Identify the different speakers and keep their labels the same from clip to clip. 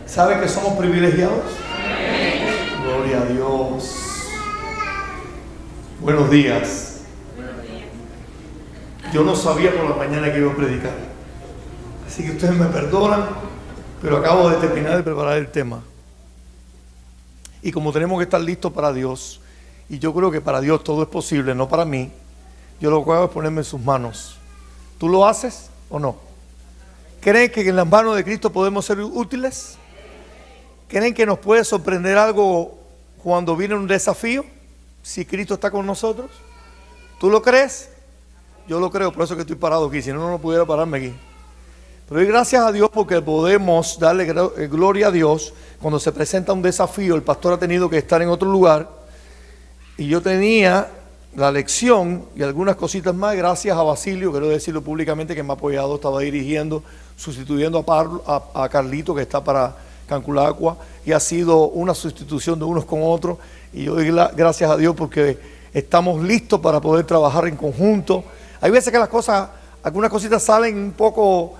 Speaker 1: ¿Sabe que somos privilegiados? Gloria a Dios. Buenos días. Yo no sabía por la mañana que iba a predicar, así que ustedes me perdonan, pero acabo de terminar de preparar el tema. Y como tenemos que estar listos para Dios, y yo creo que para Dios todo es posible, no para mí, yo lo que hago es ponerme en sus manos. ¿Tú lo haces o no? ¿Creen que en las manos de Cristo podemos ser útiles? ¿Creen que nos puede sorprender algo cuando viene un desafío? Si Cristo está con nosotros. ¿Tú lo crees? Yo lo creo, por eso que estoy parado aquí, si no, no pudiera pararme aquí. Pero doy gracias a Dios porque podemos darle gloria a Dios cuando se presenta un desafío. El pastor ha tenido que estar en otro lugar y yo tenía la lección y algunas cositas más gracias a Basilio, quiero decirlo públicamente, que me ha apoyado, estaba dirigiendo, sustituyendo a Carlito, que está para Canculagua, y ha sido una sustitución de unos con otros, y yo doy gracias a Dios porque estamos listos para poder trabajar en conjunto. Hay veces que las cosas, algunas cositas salen un poco,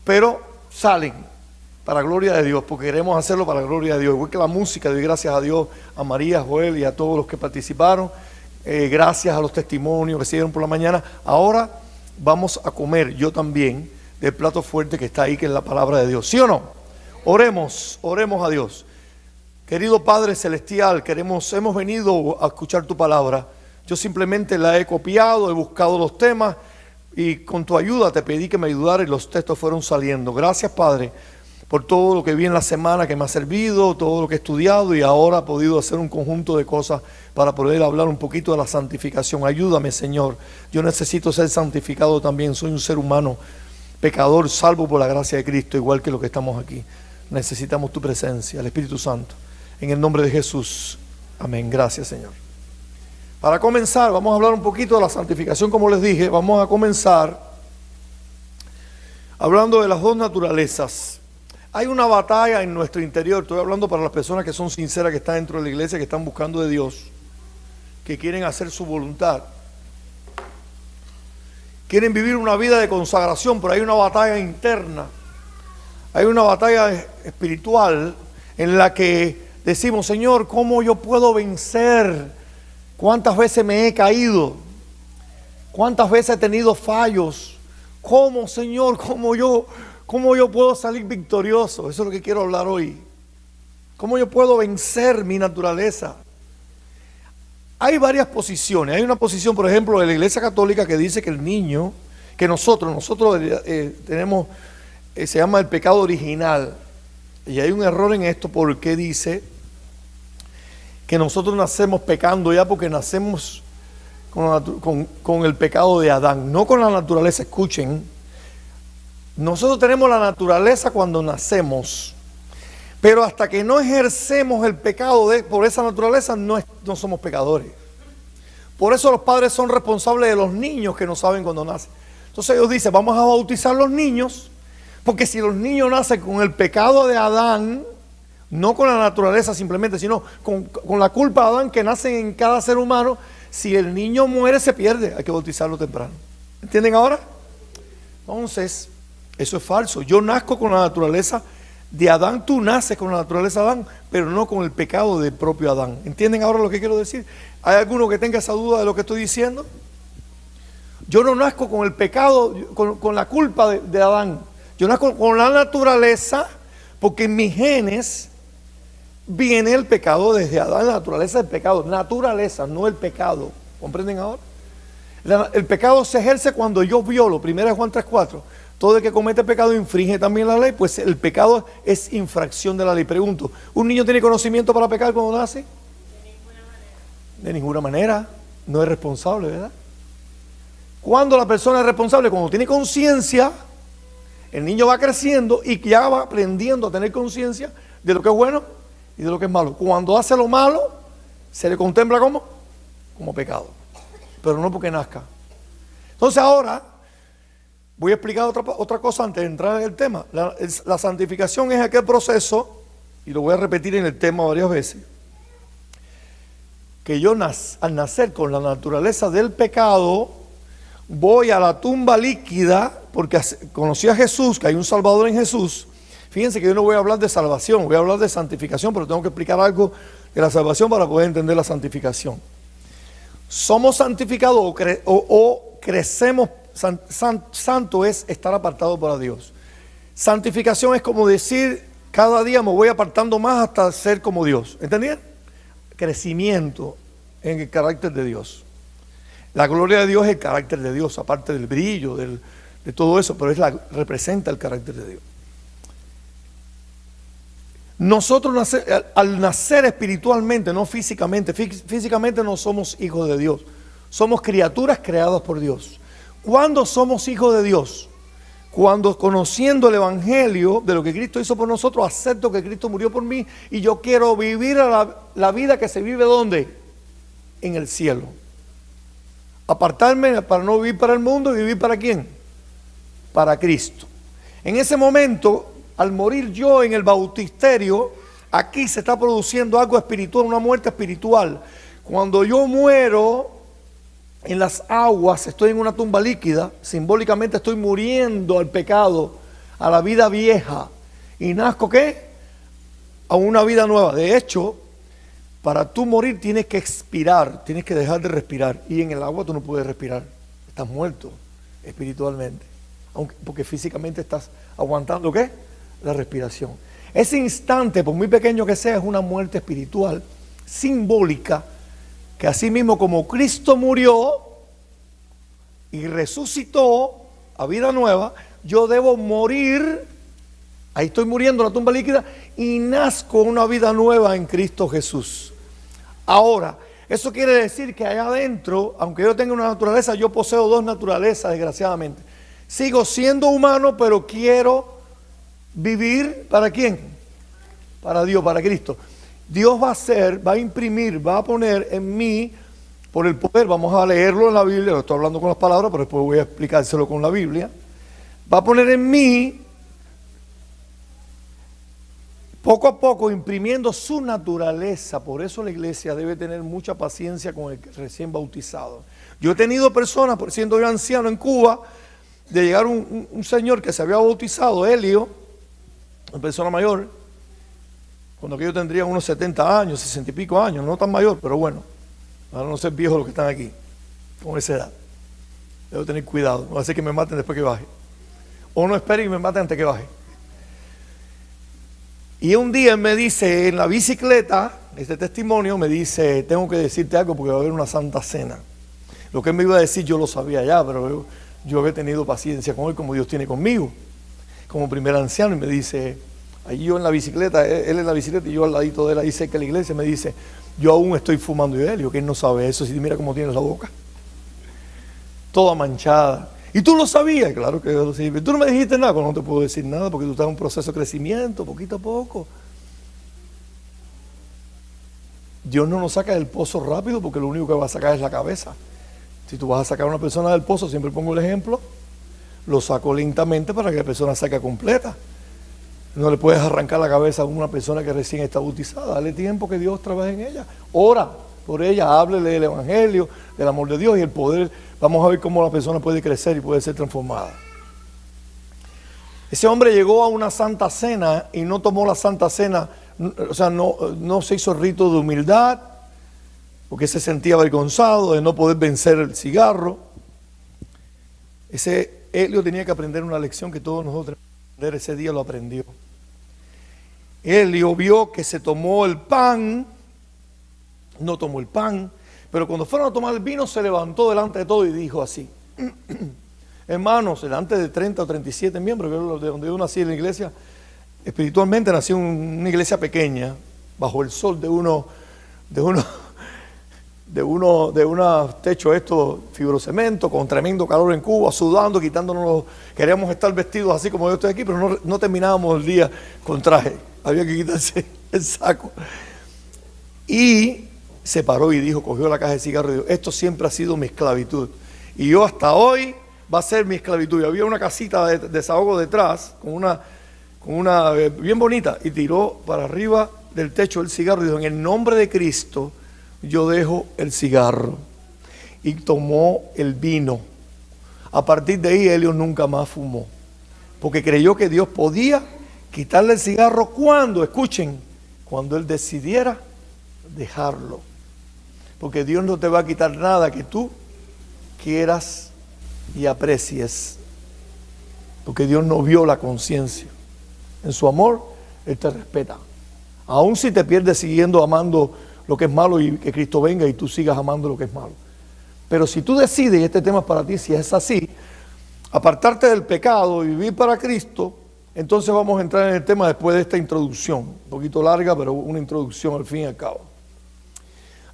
Speaker 1: pero salen para gloria de Dios, porque queremos hacerlo para gloria de Dios. Igual que la música, doy gracias a Dios, a María, a Joel y a todos los que participaron. Gracias a los testimonios que se dieron por la mañana. Ahora vamos a comer, yo también, del plato fuerte que está ahí, que es la palabra de Dios. ¿Sí o no? Oremos a Dios. Querido Padre Celestial, hemos venido a escuchar tu palabra. Yo simplemente la he copiado, he buscado los temas y con tu ayuda te pedí que me ayudara y los textos fueron saliendo. Gracias, Padre, por todo lo que vi en la semana que me ha servido, todo lo que he estudiado, y ahora he podido hacer un conjunto de cosas para poder hablar un poquito de la santificación. Ayúdame, Señor. Yo necesito ser santificado también. Soy un ser humano pecador, salvo por la gracia de Cristo, igual que los que estamos aquí. Necesitamos tu presencia, el Espíritu Santo. En el nombre de Jesús. Amén. Gracias, Señor. Para comenzar, vamos a hablar un poquito de la santificación, como les dije. Vamos a comenzar hablando de las dos naturalezas. Hay una batalla en nuestro interior. Estoy hablando para las personas que son sinceras, que están dentro de la iglesia, que están buscando de Dios, que quieren hacer su voluntad, quieren vivir una vida de consagración, pero hay una batalla interna, hay una batalla espiritual en la que decimos: Señor, ¿cómo yo puedo vencer? ¿Cuántas veces me he caído? ¿Cuántas veces he tenido fallos? ¿Cómo, Señor, cómo yo puedo salir victorioso? Eso es lo que quiero hablar hoy. ¿Cómo yo puedo vencer mi naturaleza? Hay varias posiciones. Hay una posición, por ejemplo, de la Iglesia Católica que dice que el niño, que nosotros tenemos, se llama el pecado original. Y hay un error en esto porque dice que nosotros nacemos pecando ya porque nacemos con el pecado de Adán, no con la naturaleza. Escuchen, nosotros tenemos la naturaleza cuando nacemos, pero hasta que no ejercemos el pecado por esa naturaleza no somos pecadores. Por eso los padres son responsables de los niños que no saben cuando nacen. Entonces ellos dicen: vamos a bautizar a los niños, porque si los niños nacen con el pecado de Adán, no con la naturaleza simplemente, sino con la culpa de Adán que nace en cada ser humano, si el niño muere se pierde, hay que bautizarlo temprano. ¿Entienden ahora? Entonces, eso es falso. Yo nazco con la naturaleza de Adán, tú naces con la naturaleza de Adán, pero no con el pecado del propio Adán. ¿Entienden ahora lo que quiero decir? ¿Hay alguno que tenga esa duda de lo que estoy diciendo? Yo no nazco con el pecado, con la culpa de Adán. Yo nazco con la naturaleza, porque en mis genes viene el pecado desde Adán. La naturaleza del pecado, naturaleza, no el pecado. ¿Comprenden ahora? El pecado se ejerce cuando yo violo. 1 Juan 3:4. Todo el que comete pecado infringe también la ley. Pues el pecado es infracción de la ley. Pregunto, ¿un niño tiene conocimiento para pecar cuando nace? De ninguna manera. No es responsable, ¿verdad? ¿Cuándo la persona es responsable? Cuando tiene conciencia. El niño va creciendo y ya va aprendiendo a tener conciencia de lo que es bueno y de lo que es malo. Cuando hace lo malo, se le contempla como pecado, pero no porque nazca. Entonces ahora voy a explicar otra cosa antes de entrar en el tema. La santificación es aquel proceso, y lo voy a repetir en el tema varias veces, que yo al nacer con la naturaleza del pecado, voy a la tumba líquida, porque conocí a Jesús, que hay un Salvador en Jesús. Fíjense que yo no voy a hablar de salvación, voy a hablar de santificación, pero tengo que explicar algo de la salvación para poder entender la santificación. Somos santificados o crecemos. Santo es estar apartado para Dios. Santificación es como decir, cada día me voy apartando más hasta ser como Dios. ¿Entendían? Crecimiento en el carácter de Dios. La gloria de Dios es el carácter de Dios, aparte del brillo, de todo eso, pero representa el carácter de Dios. Nosotros al nacer espiritualmente, no físicamente, físicamente no somos hijos de Dios, somos criaturas creadas por Dios. ¿Cuándo somos hijos de Dios? Cuando, conociendo el Evangelio de lo que Cristo hizo por nosotros, acepto que Cristo murió por mí y yo quiero vivir la vida que se vive ¿dónde? En el cielo. Apartarme para no vivir para el mundo y vivir ¿para quién? Para Cristo. En ese momento, al morir yo en el bautisterio, aquí se está produciendo algo espiritual, una muerte espiritual. Cuando yo muero en las aguas, estoy en una tumba líquida, simbólicamente estoy muriendo al pecado, a la vida vieja, y nazco ¿qué? A una vida nueva. De hecho, para tú morir tienes que expirar, tienes que dejar de respirar, y en el agua tú no puedes respirar, estás muerto espiritualmente, porque físicamente estás aguantando ¿qué? La respiración. Ese instante, por muy pequeño que sea, es una muerte espiritual simbólica, que así mismo como Cristo murió y resucitó a vida nueva, yo debo morir, ahí estoy muriendo en la tumba líquida, y nazco una vida nueva en Cristo Jesús. Ahora, eso quiere decir que allá adentro, aunque yo tenga una naturaleza, yo poseo dos naturalezas, desgraciadamente. Sigo siendo humano, pero quiero vivir ¿para quién? Para Dios, para Cristo. Dios va a imprimir, va a poner en mí, por el poder, vamos a leerlo en la Biblia, lo estoy hablando con las palabras, pero después voy a explicárselo con la Biblia, va a poner en mí, poco a poco, imprimiendo su naturaleza. Por eso la iglesia debe tener mucha paciencia con el recién bautizado. Yo he tenido personas, siendo yo anciano en Cuba, de llegar un señor que se había bautizado, Helio, una persona mayor, cuando yo tendría unos 70 años, 60 y pico años, no tan mayor, pero bueno, para no ser viejos los que están aquí, con esa edad. Debo tener cuidado, no va a ser que me maten después que baje. O no esperen y me maten antes que baje. Y un día me dice, en la bicicleta, este testimonio, me dice, tengo que decirte algo porque va a haber una santa cena. Lo que él me iba a decir yo lo sabía ya, pero yo había tenido paciencia con él como Dios tiene conmigo, como primer anciano, y me dice, allí yo en la bicicleta, él en la bicicleta y yo al ladito de él ahí cerca de la iglesia, me dice, yo aún estoy fumando. Y él, que él no sabe eso, si mira cómo tiene la boca, toda manchada. ¿Y tú lo sabías? Claro que yo lo sabía. Tú no me dijiste nada, pues no te puedo decir nada, porque tú estás en un proceso de crecimiento, poquito a poco. Dios no nos saca del pozo rápido, porque lo único que va a sacar es la cabeza. Si tú vas a sacar a una persona del pozo, siempre pongo el ejemplo, lo saco lentamente para que la persona salga completa. No le puedes arrancar la cabeza a una persona que recién está bautizada. Dale tiempo que Dios trabaje en ella. Ora por ella, háblele del Evangelio, del amor de Dios y el poder. Vamos a ver cómo la persona puede crecer y puede ser transformada. Ese hombre llegó a una santa cena y no tomó la santa cena, o sea, no se hizo rito de humildad, porque se sentía avergonzado de no poder vencer el cigarro. Ese Helio tenía que aprender una lección que todos nosotros tenemos que aprender. Ese día lo aprendió. Helio vio que se tomó el pan, no tomó el pan, pero cuando fueron a tomar el vino se levantó delante de todo y dijo así, hermanos, delante de 30 o 37 miembros, que es de donde yo nací en la iglesia, espiritualmente nací en una iglesia pequeña, bajo el sol de unos techos estos fibrocemento, con tremendo calor en Cuba, sudando, quitándonos, queríamos estar vestidos así como yo estoy aquí, pero no terminábamos el día con traje, había que quitarse el saco. Y se paró y dijo, cogió la caja de cigarros y dijo, esto siempre ha sido mi esclavitud, y yo hasta hoy va a ser mi esclavitud. Y había una casita de desahogo detrás, con una bien bonita, y tiró para arriba del techo el cigarro y dijo, en el nombre de Cristo, yo dejo el cigarro. Y tomó el vino. A partir de ahí, Helio nunca más fumó, porque creyó que Dios podía quitarle el cigarro cuando, escuchen, cuando él decidiera dejarlo. Porque Dios no te va a quitar nada que tú quieras y aprecies. Porque Dios no viola conciencia. En su amor, Él te respeta. Aun si te pierdes siguiendo amando lo que es malo y que Cristo venga y tú sigas amando lo que es malo. Pero si tú decides, y este tema es para ti, si es así, apartarte del pecado y vivir para Cristo, entonces vamos a entrar en el tema después de esta introducción. Un poquito larga, pero una introducción al fin y al cabo.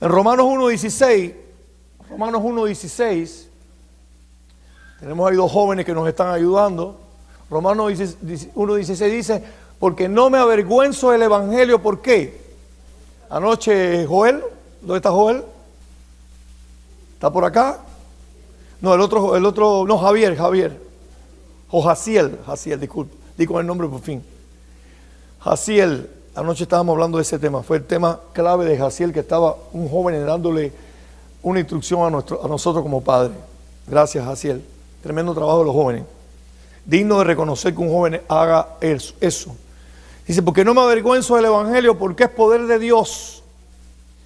Speaker 1: En Romanos 1.16, tenemos ahí dos jóvenes que nos están ayudando. Romanos 1.16 dice, porque no me avergüenzo del evangelio. ¿Por qué? Anoche Joel, ¿dónde está Joel? ¿Está por acá? No, el otro, no, Javier. O Jaciel, disculpe, digo el nombre por fin. Jaciel, anoche estábamos hablando de ese tema, fue el tema clave de Jaciel, que estaba un joven dándole una instrucción a nosotros como padres. Gracias, Jaciel. Tremendo trabajo de los jóvenes. Digno de reconocer que un joven haga eso. Dice, porque no me avergüenzo del evangelio, porque es poder de Dios.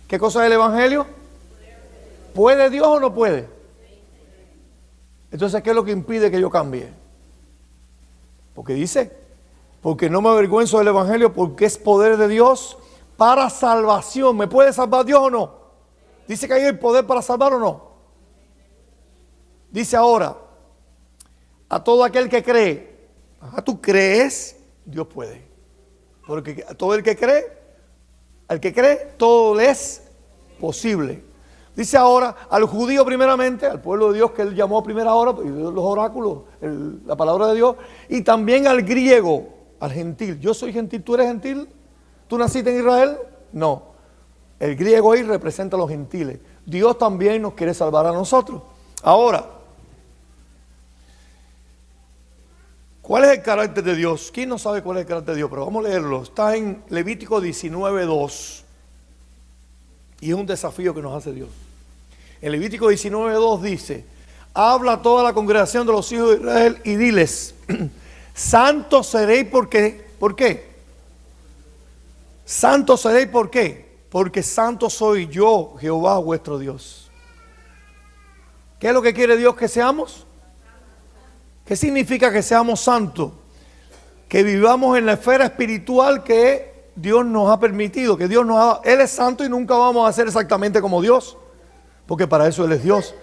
Speaker 1: ¿Qué cosa es el evangelio? ¿Puede Dios o no puede? Entonces, ¿qué es lo que impide que yo cambie? Porque dice, porque no me avergüenzo del evangelio, porque es poder de Dios para salvación. ¿Me puede salvar Dios o no? Dice que hay el poder para salvar o no. Dice ahora, a todo aquel que cree. Tú crees, Dios puede. Porque a todo el que cree, al que cree, todo le es posible. Dice ahora al judío primeramente, al pueblo de Dios que él llamó a primera hora, los oráculos, la palabra de Dios, y también al griego, al gentil. Yo soy gentil, ¿tú eres gentil? ¿Tú naciste en Israel? No. El griego ahí representa a los gentiles. Dios también nos quiere salvar a nosotros. Ahora, ¿cuál es el carácter de Dios? ¿Quién no sabe cuál es el carácter de Dios? Pero vamos a leerlo. Está en Levítico 19:2. Y es un desafío que nos hace Dios. En Levítico 19:2 dice, habla a toda la congregación de los hijos de Israel y diles, santos seréis porque, ¿por qué? Santos seréis, ¿por qué? Porque santo soy yo, Jehová vuestro Dios. ¿Qué es lo que quiere Dios que seamos? ¿Qué significa que seamos santos? Que vivamos en la esfera espiritual que Dios nos ha permitido, que Dios nos ha dado. Él es santo y nunca vamos a ser exactamente como Dios, porque para eso Él es Dios.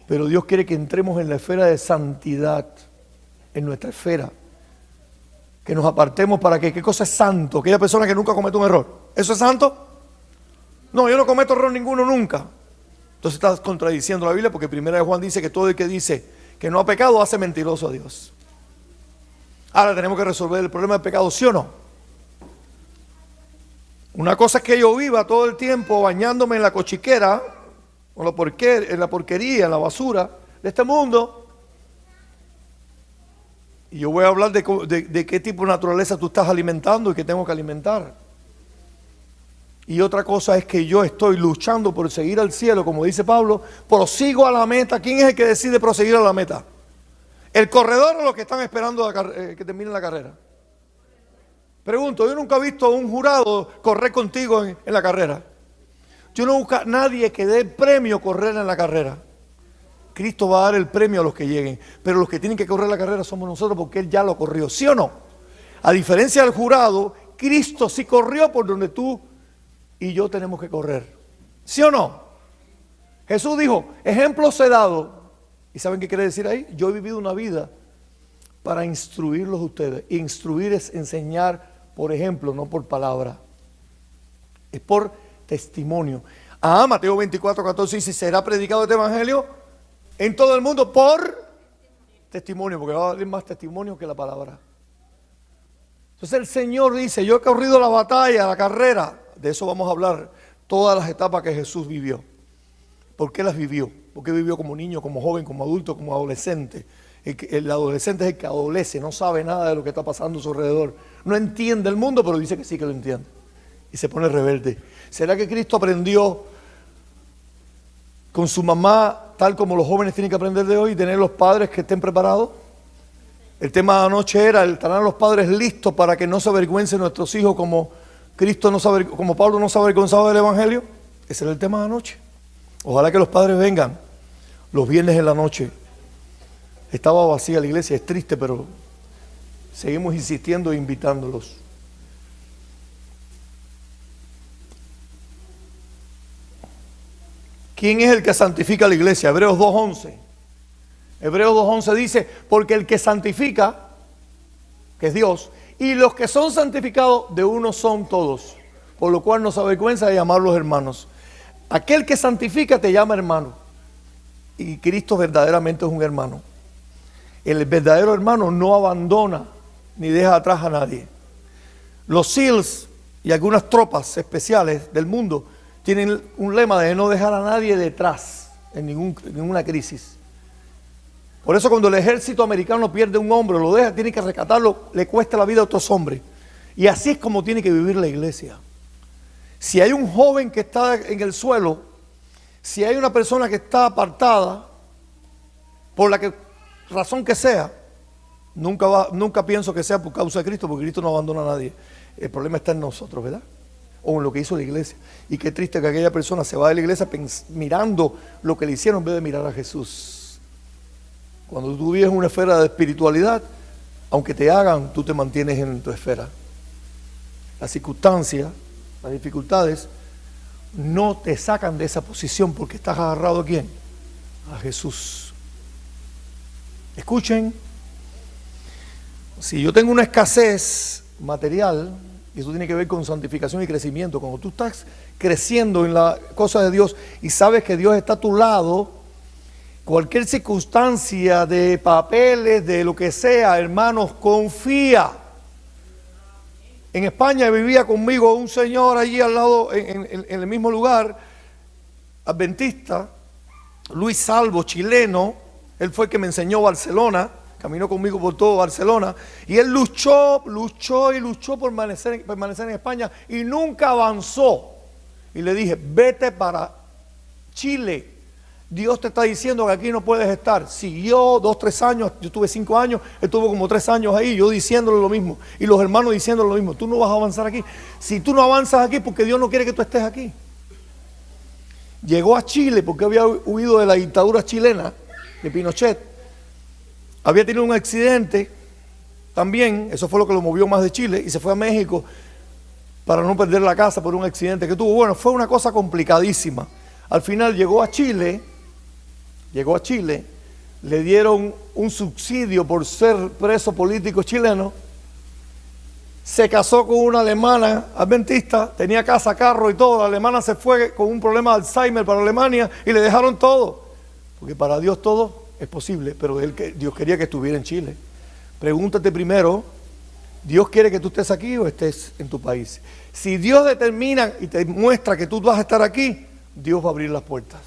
Speaker 1: Pero Dios quiere que entremos en la esfera de santidad, en nuestra esfera. Que nos apartemos para que, ¿qué cosa es santo? Aquella persona que nunca comete un error. ¿Eso es santo? No, yo no cometo error ninguno nunca. Entonces estás contradiciendo la Biblia, porque primera de Juan dice que todo el que dice que no ha pecado hace mentiroso a Dios. Ahora tenemos que resolver el problema del pecado, ¿sí o no? Una cosa es que yo viva todo el tiempo bañándome en la cochiquera, o en la porquería, en la basura de este mundo. Y yo voy a hablar de qué tipo de naturaleza tú estás alimentando y que tengo que alimentar. Y otra cosa es que yo estoy luchando por seguir al cielo, como dice Pablo, prosigo a la meta. ¿Quién es el que decide proseguir a la meta? ¿El corredor o los que están esperando que termine la carrera? Pregunto, yo nunca he visto a un jurado correr contigo en la carrera. Yo no busco a nadie que dé el premio correr en la carrera. Cristo va a dar el premio a los que lleguen, pero los que tienen que correr la carrera somos nosotros, porque Él ya lo corrió, ¿sí o no? A diferencia del jurado, Cristo sí corrió por donde tú y yo tenemos que correr, ¿sí o no? Jesús dijo, ejemplos he dado. ¿Y saben qué quiere decir ahí? Yo he vivido una vida para instruirlos a ustedes. Instruir es enseñar por ejemplo, no por palabra. Es por testimonio. Mateo 24:14 dice, será predicado este evangelio en todo el mundo por testimonio, porque va a haber más testimonio que la palabra. Entonces el Señor dice, yo he corrido la batalla, la carrera. De eso vamos a hablar, todas las etapas que Jesús vivió. ¿Por qué las vivió? ¿Por qué vivió como niño, como joven, como adulto, como adolescente? El adolescente es el que adolece, no sabe nada de lo que está pasando a su alrededor. No entiende el mundo, pero dice que sí que lo entiende. Y se pone rebelde. ¿Será que Cristo aprendió con su mamá, tal como los jóvenes tienen que aprender de hoy, y tener los padres que estén preparados? El tema de anoche era, ¿estarán los padres listos para que no se avergüencen nuestros hijos como Cristo no se como Pablo no se avergonzaba del Evangelio? Ese era el tema de anoche. Ojalá que los padres vengan los viernes en la noche. Estaba vacía la iglesia, es triste, pero seguimos insistiendo e invitándolos. ¿Quién es el que santifica la iglesia? Hebreos 2:11. Hebreos 2:11 dice, porque el que santifica, que es Dios, y los que son santificados de uno son todos, por lo cual no se avergüenza de llamarlos hermanos. Aquel que santifica te llama hermano, y Cristo verdaderamente es un hermano. El verdadero hermano no abandona ni deja atrás a nadie. Los SEALs y algunas tropas especiales del mundo tienen un lema de no dejar a nadie detrás en ninguna crisis. Por eso cuando el ejército americano pierde un hombre, lo deja, tiene que rescatarlo, le cuesta la vida a otros hombres. Y así es como tiene que vivir la iglesia. Si hay un joven que está en el suelo, si hay una persona que está apartada, por la razón que sea, nunca pienso que sea por causa de Cristo, porque Cristo no abandona a nadie. El problema está en nosotros, ¿verdad? O en lo que hizo la iglesia. Y qué triste que aquella persona se va de la iglesia mirando lo que le hicieron en vez de mirar a Jesús. Cuando tú vives en una esfera de espiritualidad, aunque te hagan, tú te mantienes en tu esfera. Las circunstancias, las dificultades, no te sacan de esa posición porque estás agarrado ¿a quién? A Jesús. Escuchen, si yo tengo una escasez material, y eso tiene que ver con santificación y crecimiento, cuando tú estás creciendo en la cosa de Dios y sabes que Dios está a tu lado, cualquier circunstancia de papeles, de lo que sea, hermanos, confía. En España vivía conmigo un señor allí al lado, en el mismo lugar, adventista, Luis Salvo, chileno. Él fue el que me enseñó Barcelona, caminó conmigo por todo Barcelona, y él luchó por permanecer en España y nunca avanzó. Y le dije, vete para Chile. Dios te está diciendo que aquí no puedes estar. Siguió 2, 3 años, yo tuve 5 años, él tuvo como 3 años ahí, yo diciéndole lo mismo, y los hermanos diciéndole lo mismo. Tú no vas a avanzar aquí. Si tú no avanzas aquí, porque Dios no quiere que tú estés aquí. Llegó a Chile porque había huido de la dictadura chilena, de Pinochet. Había tenido un accidente también, eso fue lo que lo movió más de Chile, y se fue a México para no perder la casa por un accidente que tuvo. Bueno, fue una cosa complicadísima. Al final llegó a Chile, le dieron un subsidio por ser preso político chileno, se casó con una alemana adventista, tenía casa, carro y todo. La alemana se fue con un problema de Alzheimer para Alemania y le dejaron todo, porque para Dios todo es posible, pero Dios quería que estuviera en Chile. Pregúntate primero, ¿Dios quiere que tú estés aquí o estés en tu país? Si Dios determina y te muestra que tú vas a estar aquí, Dios va a abrir las puertas.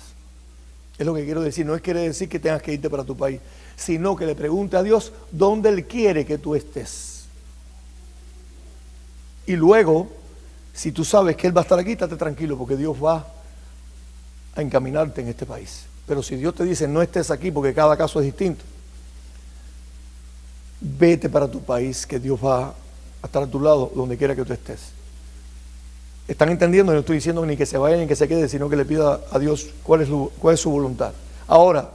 Speaker 1: Es lo que quiero decir. No quiere decir que tengas que irte para tu país, sino que le pregunte a Dios dónde Él quiere que tú estés. Y luego, si tú sabes que Él va a estar aquí, estate tranquilo, porque Dios va a encaminarte en este país. Pero si Dios te dice no estés aquí, porque cada caso es distinto, vete para tu país, que Dios va a estar a tu lado donde quiera que tú estés. ¿Están entendiendo? No estoy diciendo ni que se vaya ni que se quede, sino que le pida a Dios cuál es su voluntad. Ahora,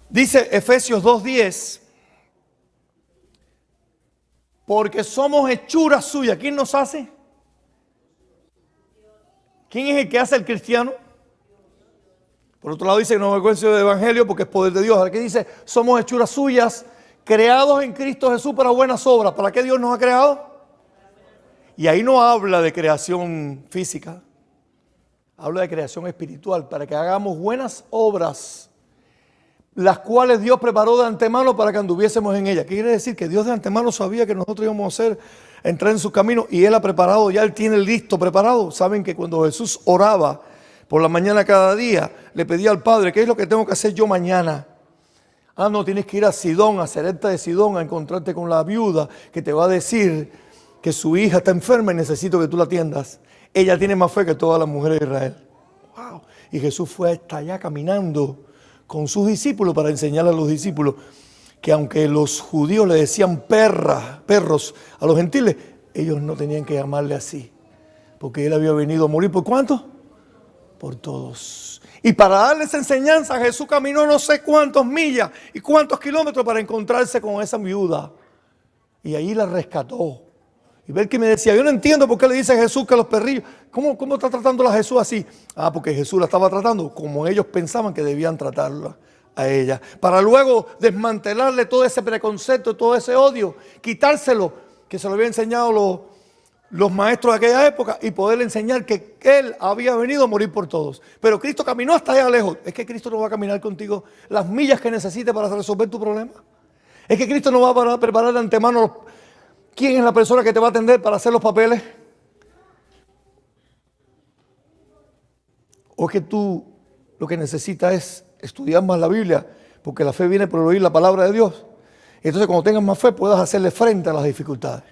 Speaker 1: dice Efesios 2:10, porque somos hechura suya. ¿Quién nos hace? ¿Quién es el que hace al cristiano? Por otro lado dice que no me avergüenzo del evangelio porque es poder de Dios. Aquí dice, somos hechuras suyas, creados en Cristo Jesús para buenas obras. ¿Para qué Dios nos ha creado? Y ahí no habla de creación física, habla de creación espiritual, para que hagamos buenas obras, las cuales Dios preparó de antemano para que anduviésemos en ellas. ¿Qué quiere decir? Que Dios de antemano sabía que nosotros íbamos a entrar en su camino, y Él ha preparado, ya Él tiene listo, preparado. Saben que cuando Jesús oraba por la mañana cada día, le pedía al Padre, ¿qué es lo que tengo que hacer yo mañana? Ah, no, tienes que ir a Sidón, a Sarepta de Sidón, a encontrarte con la viuda que te va a decir que su hija está enferma y necesito que tú la atiendas. Ella tiene más fe que todas las mujeres de Israel. Wow. Y Jesús fue hasta allá caminando con sus discípulos para enseñarle a los discípulos que aunque los judíos le decían perros a los gentiles, ellos no tenían que llamarle así, porque Él había venido a morir ¿por cuántos? Por todos. Y para darles enseñanza, Jesús caminó no sé cuántas millas y cuántos kilómetros para encontrarse con esa viuda. Y ahí la rescató. Y ver que me decía, yo no entiendo por qué le dice a Jesús que los perrillos, ¿cómo está tratando a Jesús así? Porque Jesús la estaba tratando como ellos pensaban que debían tratarla a ella. Para luego desmantelarle todo ese preconcepto, todo ese odio, quitárselo que se lo había enseñado los maestros de aquella época y poderle enseñar que Él había venido a morir por todos. Pero Cristo caminó hasta allá lejos. Es que Cristo no va a caminar contigo las millas que necesite para resolver tu problema. Es que Cristo no va a preparar de antemano quién es la persona que te va a atender para hacer los papeles. O es que tú lo que necesitas es estudiar más la Biblia, porque la fe viene por oír la palabra de Dios. Entonces cuando tengas más fe puedas hacerle frente a las dificultades.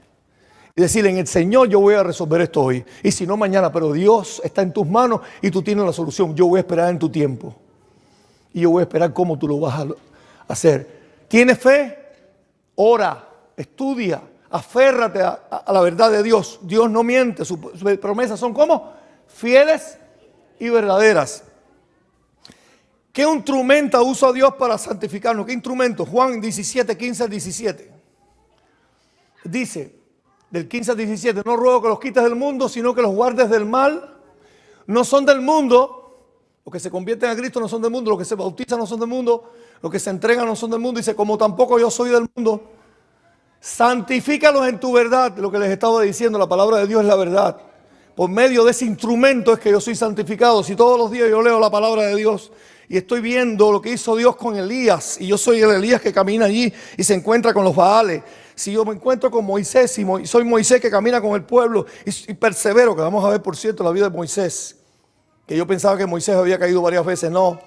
Speaker 1: Y decir, en el Señor yo voy a resolver esto hoy. Y si no mañana, pero Dios está en tus manos y tú tienes la solución. Yo voy a esperar en tu tiempo. Y yo voy a esperar cómo tú lo vas a hacer. ¿Tienes fe? Ora, estudia, aférrate a la verdad de Dios. Dios no miente, sus promesas son como fieles y verdaderas. ¿Qué instrumento usa Dios para santificarnos? ¿Qué instrumento? Juan 17, 15 al 17. Dice, del 15 al 17, no ruego que los quites del mundo, sino que los guardes del mal. No son del mundo, los que se convierten a Cristo no son del mundo, los que se bautizan no son del mundo, los que se entregan no son del mundo. Dice, como tampoco yo soy del mundo, santifícalos en tu verdad. Lo que les estaba diciendo, la palabra de Dios es la verdad. Por medio de ese instrumento es que yo soy santificado. Si todos los días yo leo la palabra de Dios y estoy viendo lo que hizo Dios con Elías, y yo soy el Elías que camina allí y se encuentra con los Baales. Si yo me encuentro con Moisés y soy Moisés que camina con el pueblo y persevero, que vamos a ver por cierto la vida de Moisés, que yo pensaba que Moisés había caído varias veces. No,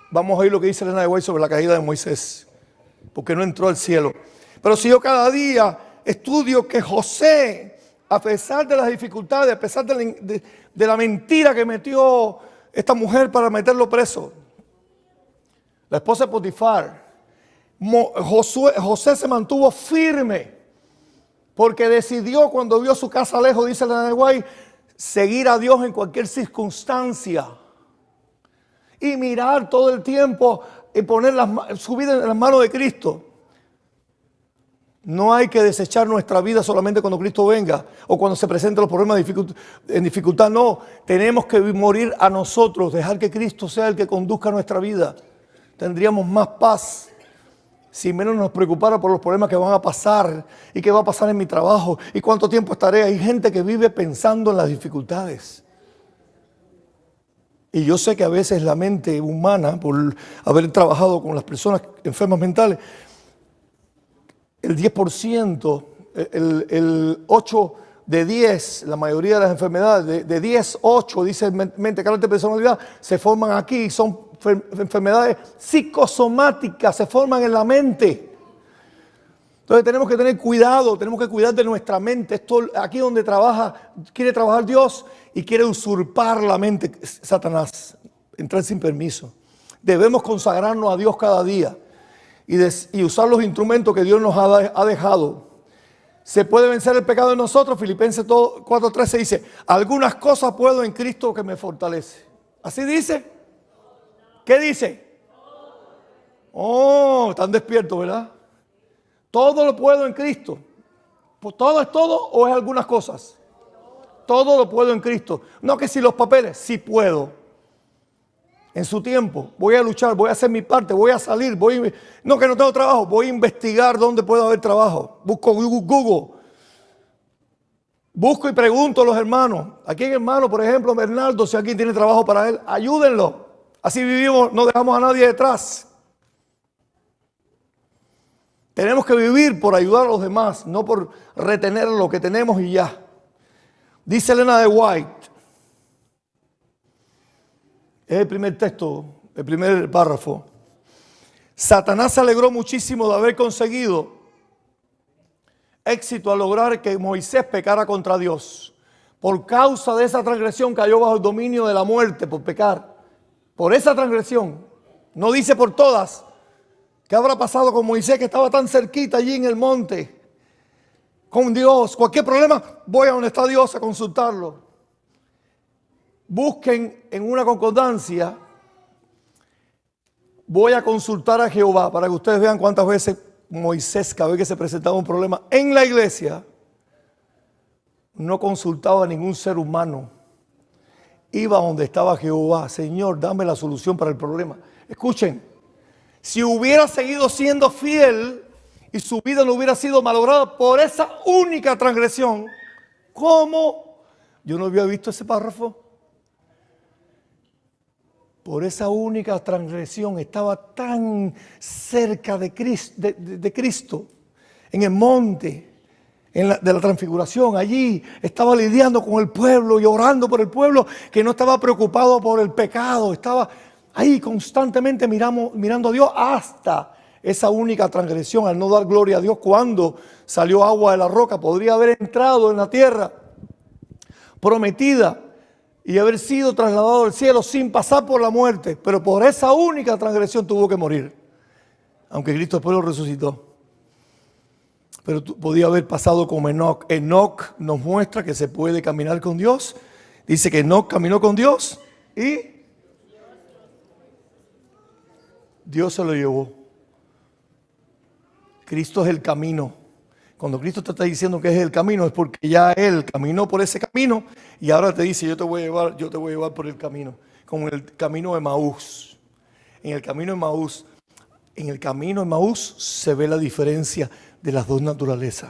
Speaker 1: vamos a oír lo que dice Elena de White sobre la caída de Moisés, porque no entró al cielo. Pero si yo cada día estudio que José, a pesar de las dificultades, a pesar de la mentira que metió esta mujer para meterlo preso, la esposa de Potifar, José se mantuvo firme porque decidió, cuando vio su casa lejos, dice la White, seguir a Dios en cualquier circunstancia y mirar todo el tiempo y poner su vida en las manos de Cristo. No hay que desechar nuestra vida solamente cuando Cristo venga o cuando se presenten los problemas en dificultad. No, tenemos que morir a nosotros, dejar que Cristo sea el que conduzca nuestra vida. Tendríamos más paz si menos nos preocupara por los problemas que van a pasar y qué va a pasar en mi trabajo y cuánto tiempo estaré. Hay gente que vive pensando en las dificultades. Y yo sé que a veces la mente humana, por haber trabajado con las personas enfermas mentales, el 10%, el 8 de 10, la mayoría de las enfermedades, de 10, 8, dice mente, carácter, personalidad, se forman aquí, son enfermedades psicosomáticas, se forman en la mente. Entonces tenemos que tener cuidado, tenemos que cuidar de nuestra mente. Esto aquí donde quiere trabajar Dios y quiere usurpar la mente Satanás, entrar sin permiso. Debemos consagrarnos a Dios cada día y usar los instrumentos que Dios nos ha dejado. Se puede vencer el pecado en nosotros. Filipenses 4:13 dice, algunas cosas puedo en Cristo que me fortalece. ¿Así dice? ¿Qué dice? Oh, están despiertos, ¿verdad? Todo lo puedo en Cristo. ¿Todo es todo o es algunas cosas? Todo lo puedo en Cristo. No que si los papeles, sí puedo. En su tiempo, voy a luchar, voy a hacer mi parte, voy a salir, no que no tengo trabajo, voy a investigar dónde puede haber trabajo. Busco Google. Busco y pregunto a los hermanos. Aquí hay hermano, por ejemplo, Bernardo, si alguien tiene trabajo para él, ayúdenlo. Así vivimos, no dejamos a nadie detrás. Tenemos que vivir por ayudar a los demás, no por retener lo que tenemos y ya. Dice Elena de White, es el primer texto, el primer párrafo. Satanás se alegró muchísimo de haber conseguido éxito al lograr que Moisés pecara contra Dios. Por causa de esa transgresión cayó bajo el dominio de la muerte por pecar. Por esa transgresión, no dice por todas, ¿Qué habrá pasado con Moisés, que estaba tan cerquita allí en el monte con Dios? Cualquier problema, voy a donde está Dios a consultarlo. Busquen en una concordancia, voy a consultar a Jehová, para que ustedes vean cuántas veces Moisés, cada vez que se presentaba un problema en la iglesia, no consultaba a ningún ser humano. Iba donde estaba Jehová. Señor, dame la solución para el problema. Escuchen, si hubiera seguido siendo fiel y su vida no hubiera sido malograda por esa única transgresión, ¿cómo? Yo no había visto ese párrafo. Por esa única transgresión estaba tan cerca de Cristo, en el monte de la transfiguración. Allí estaba lidiando con el pueblo y orando por el pueblo, que no estaba preocupado por el pecado. Estaba ahí constantemente mirando a Dios hasta esa única transgresión, al no dar gloria a Dios. Cuando salió agua de la roca, podría haber entrado en la tierra prometida y haber sido trasladado al cielo sin pasar por la muerte, pero por esa única transgresión tuvo que morir, aunque Cristo después lo resucitó. Pero podía haber pasado como Enoc. Enoc nos muestra que se puede caminar con Dios. Dice que Enoc caminó con Dios y Dios se lo llevó. Cristo es el camino. Cuando Cristo te está diciendo que es el camino, es porque ya Él caminó por ese camino y ahora te dice, yo te voy a llevar por el camino, como el camino de Emaús. En el camino de Emaús se ve la diferencia de las dos naturalezas.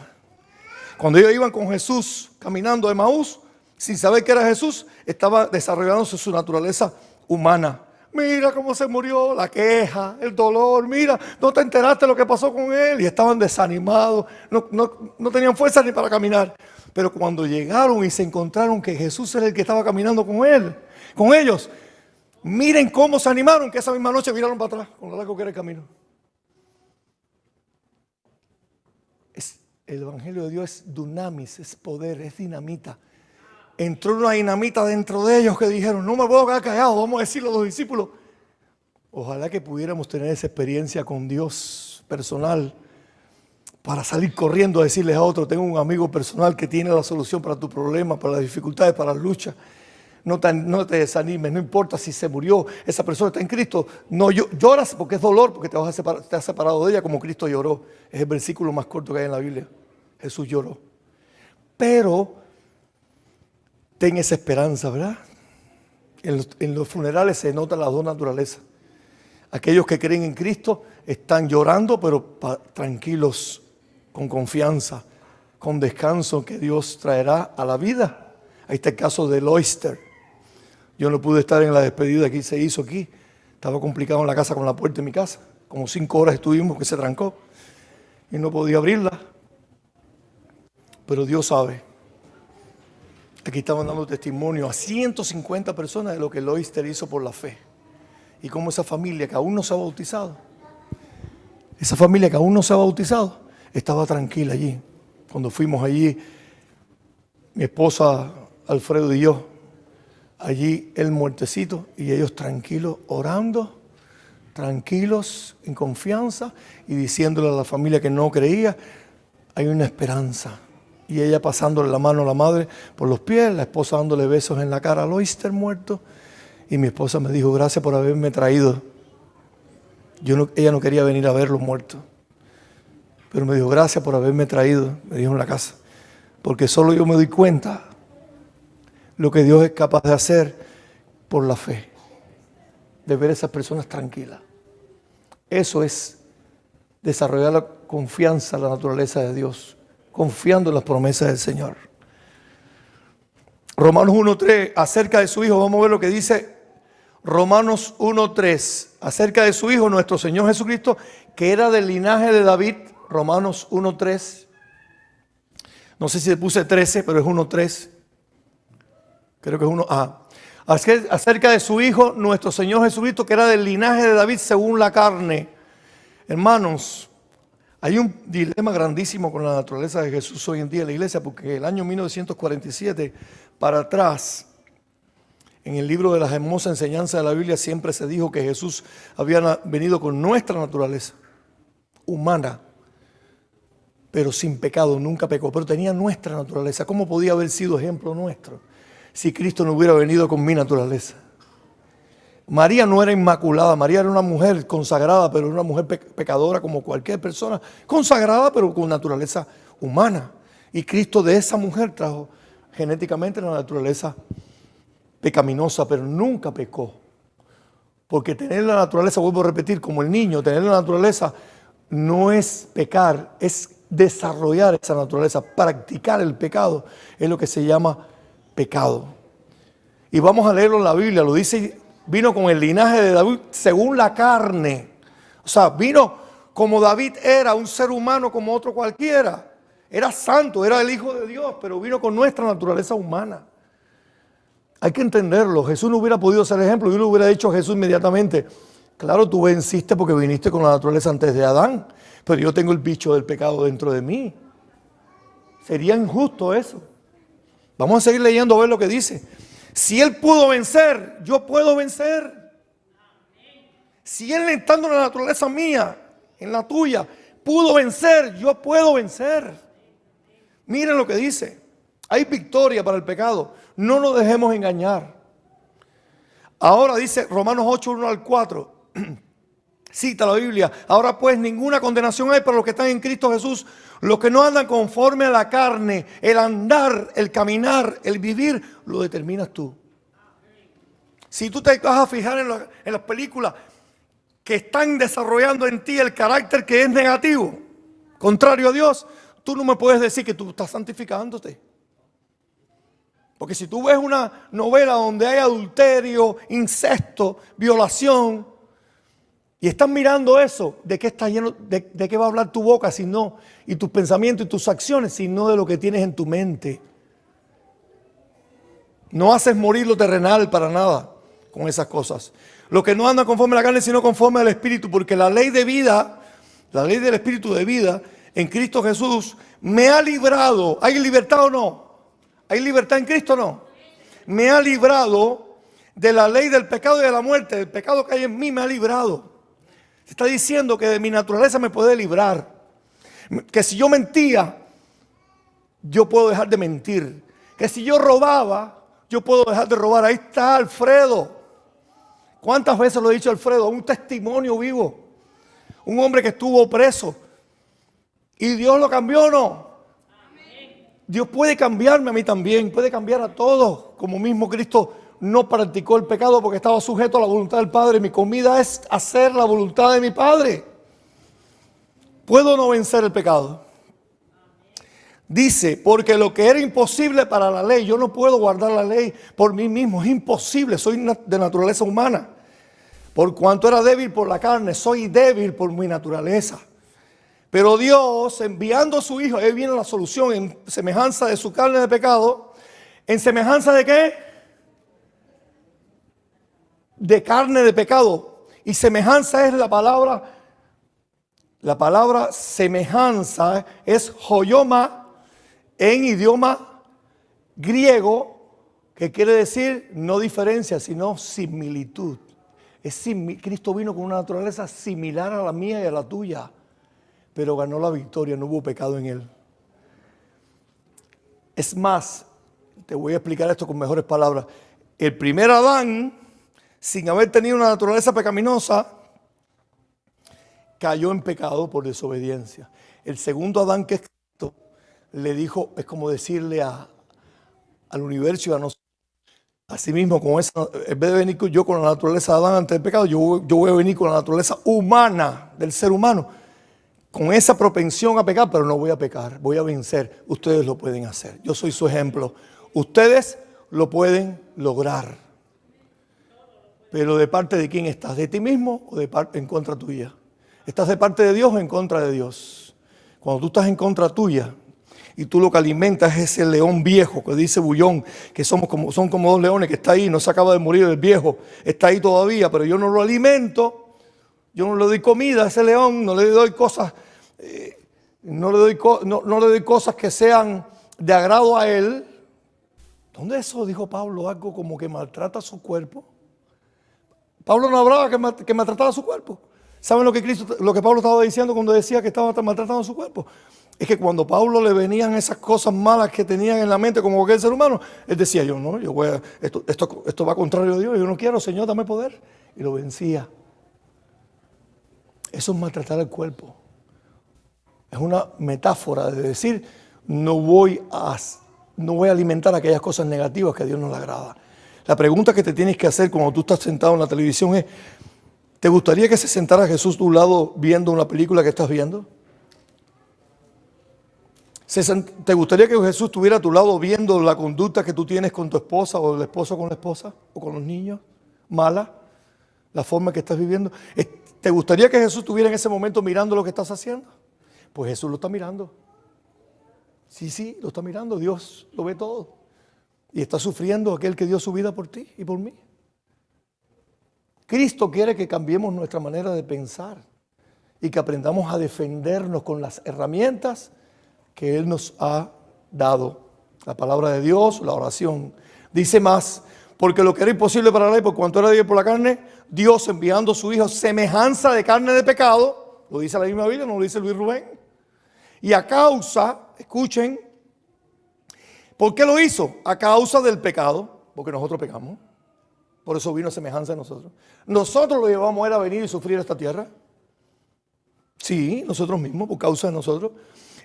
Speaker 1: Cuando ellos iban con Jesús caminando a Emaús, sin saber que era Jesús, estaba desarrollándose su naturaleza humana. Mira cómo se murió, la queja, el dolor, mira, no te enteraste de lo que pasó con él. Y estaban desanimados, no tenían fuerza ni para caminar. Pero cuando llegaron y se encontraron que Jesús era el que estaba caminando con ellos, miren cómo se animaron, que esa misma noche viraron para atrás, con lo largo que era el camino. El Evangelio de Dios es dunamis, es poder, es dinamita. Entró una dinamita dentro de ellos que dijeron, no me puedo quedar callado, vamos a decirle a los discípulos. Ojalá que pudiéramos tener esa experiencia con Dios personal para salir corriendo a decirles a otros, tengo un amigo personal que tiene la solución para tu problema, para las dificultades, para las luchas. No te desanimes, no importa si se murió, esa persona está en Cristo. No lloras porque es dolor, porque te has separado de ella como Cristo lloró. Es el versículo más corto que hay en la Biblia. Jesús lloró. Pero ten esa esperanza, ¿verdad? En los funerales se notan las dos naturalezas. Aquellos que creen en Cristo están llorando, pero tranquilos, con confianza, con descanso que Dios traerá a la vida. Ahí está el caso de Loister. Yo no pude estar en la despedida que se hizo aquí. Estaba complicado en la casa con la puerta de mi casa. Como 5 horas estuvimos que se trancó y no podía abrirla. Pero Dios sabe. Aquí estaban dando testimonio a 150 personas de lo que Loister hizo por la fe. Y cómo esa familia que aún no se ha bautizado, estaba tranquila allí. Cuando fuimos allí, mi esposa Alfredo y yo, allí el muertecito y ellos tranquilos, orando, tranquilos, en confianza y diciéndole a la familia que no creía, hay una esperanza. Y ella pasándole la mano a la madre por los pies, la esposa dándole besos en la cara al Oyster muerto. Y mi esposa me dijo, gracias por haberme traído. Ella no quería venir a ver los muertos. Pero me dijo, gracias por haberme traído, me dijo en la casa. Porque solo yo me doy cuenta lo que Dios es capaz de hacer por la fe. De ver a esas personas tranquilas. Eso es desarrollar la confianza en la naturaleza de Dios. Confiando en las promesas del Señor. Romanos 1.3, acerca de su Hijo, vamos a ver lo que dice Romanos 1.3, acerca de su Hijo, nuestro Señor Jesucristo, que era del linaje de David. Romanos 1.3, no sé si le puse 13, pero es 1.3, creo que es 1, acerca de su Hijo, nuestro Señor Jesucristo, que era del linaje de David según la carne. Hermanos, hay un dilema grandísimo con la naturaleza de Jesús hoy en día en la iglesia, porque el año 1947 para atrás, en el libro de las hermosas enseñanzas de la Biblia siempre se dijo que Jesús había venido con nuestra naturaleza. humana, pero sin pecado, nunca pecó, pero tenía nuestra naturaleza. ¿Cómo podía haber sido ejemplo nuestro si Cristo no hubiera venido con mi naturaleza? María no era inmaculada, María era una mujer consagrada, pero era una mujer pecadora como cualquier persona, consagrada pero con naturaleza humana. Y Cristo de esa mujer trajo genéticamente la naturaleza pecaminosa, pero nunca pecó. Porque tener la naturaleza, vuelvo a repetir, como el niño, tener la naturaleza no es pecar, es desarrollar esa naturaleza. Practicar el pecado es lo que se llama pecado. Y vamos a leerlo en la Biblia, lo dice, vino con el linaje de David según la carne. O sea, vino como David era, un ser humano como otro cualquiera. Era santo, era el Hijo de Dios, pero vino con nuestra naturaleza humana. Hay que entenderlo. Jesús no hubiera podido ser ejemplo. Yo le hubiera dicho a Jesús inmediatamente: claro, tú venciste porque viniste con la naturaleza antes de Adán, pero yo tengo el bicho del pecado dentro de mí. Sería injusto eso. Vamos a seguir leyendo a ver lo que dice. Si Él pudo vencer, yo puedo vencer. Si Él, estando en la naturaleza mía, en la tuya, pudo vencer, yo puedo vencer. Miren lo que dice. Hay victoria para el pecado. No nos dejemos engañar. Ahora dice Romanos 8, 1 al 4. Cita la Biblia. Ahora pues ninguna condenación hay para los que están en Cristo Jesús. Los que no andan conforme a la carne. El andar, el caminar, el vivir, lo determinas tú. Si tú te vas a fijar en las películas que están desarrollando en ti el carácter que es negativo, contrario a Dios, tú no me puedes decir que tú estás santificándote. Porque si tú ves una novela donde hay adulterio, incesto, violación, y estás mirando eso, ¿de qué está lleno, de qué va a hablar tu boca si no, y tus pensamientos y tus acciones, sino de lo que tienes en tu mente? No haces morir lo terrenal para nada con esas cosas. Lo que no anda conforme a la carne, sino conforme al Espíritu, porque la ley de vida, la ley del Espíritu de vida en Cristo Jesús me ha librado. ¿Hay libertad o no? ¿Hay libertad en Cristo o no? Me ha librado de la ley del pecado y de la muerte. El pecado que hay en mí me ha librado. Se está diciendo que de mi naturaleza me puede librar. Que si yo mentía, yo puedo dejar de mentir. Que si yo robaba, yo puedo dejar de robar. Ahí está Alfredo. ¿Cuántas veces lo he dicho Alfredo? Un testimonio vivo. Un hombre que estuvo preso. ¿Y Dios lo cambió o no? Dios puede cambiarme a mí también, puede cambiar a todos. Como mismo Cristo no practicó el pecado porque estaba sujeto a la voluntad del Padre. Mi comida es hacer la voluntad de mi Padre. ¿Puedo no vencer el pecado? Dice, porque lo que era imposible para la ley, yo no puedo guardar la ley por mí mismo, es imposible, soy de naturaleza humana. Por cuanto era débil por la carne, soy débil por mi naturaleza. Pero Dios, enviando a su Hijo, ahí viene la solución, en semejanza de su carne de pecado. ¿En semejanza de qué? De carne de pecado. Y semejanza es la palabra semejanza es joyoma en idioma griego, que quiere decir no diferencia, sino similitud. Cristo vino con una naturaleza similar a la mía y a la tuya, pero ganó la victoria, no hubo pecado en Él. Es más, te voy a explicar esto con mejores palabras. El primer Adán, sin haber tenido una naturaleza pecaminosa, cayó en pecado por desobediencia. El segundo Adán, que es Cristo, le dijo, es como decirle al universo y a nosotros, asimismo, en vez de venir yo con la naturaleza de Adán antes del pecado, yo voy a venir con la naturaleza humana del ser humano, con esa propensión a pecar, pero no voy a pecar, voy a vencer. Ustedes lo pueden hacer. Yo soy su ejemplo. Ustedes lo pueden lograr. Pero ¿de parte de quién estás? ¿De ti mismo o en contra tuya? ¿Estás de parte de Dios o en contra de Dios? Cuando tú estás en contra tuya y tú lo que alimentas es ese león viejo que dice Bullón, que son como dos leones que está ahí, no se acaba de morir el viejo, está ahí todavía, pero yo no lo alimento. Yo no le doy comida a ese león, no le doy cosas, no le doy cosas que sean de agrado a él. ¿Dónde eso dijo Pablo? Algo como que maltrata su cuerpo. Pablo no hablaba que maltrataba su cuerpo. ¿Saben lo que Pablo estaba diciendo cuando decía que estaba maltratando su cuerpo? Es que cuando a Pablo le venían esas cosas malas que tenían en la mente como cualquier ser humano, él decía, esto va contrario a Dios, yo no quiero, Señor, dame poder. Y lo vencía. Eso es maltratar el cuerpo. Es una metáfora de decir, no voy a alimentar aquellas cosas negativas que a Dios no le agrada. La pregunta que te tienes que hacer cuando tú estás sentado en la televisión es, ¿te gustaría que se sentara Jesús a tu lado viendo una película que estás viendo? ¿Te gustaría que Jesús estuviera a tu lado viendo la conducta que tú tienes con tu esposa o el esposo con la esposa o con los niños? Mala, la forma que estás viviendo. ¿Te gustaría que Jesús estuviera en ese momento mirando lo que estás haciendo? Pues Jesús lo está mirando. Sí, lo está mirando. Dios lo ve todo. Y está sufriendo aquel que dio su vida por ti y por mí. Cristo quiere que cambiemos nuestra manera de pensar y que aprendamos a defendernos con las herramientas que Él nos ha dado. La palabra de Dios, la oración. Dice más, porque lo que era imposible para la ley, por cuanto era débil por la carne, Dios enviando a su Hijo semejanza de carne de pecado, lo dice la misma Biblia, no lo dice Luis Rubén. Y a causa, escuchen, ¿por qué lo hizo? A causa del pecado, porque nosotros pecamos. Por eso vino semejanza de nosotros. Nosotros lo llevamos a Él a venir y sufrir esta tierra. Sí, nosotros mismos, por causa de nosotros.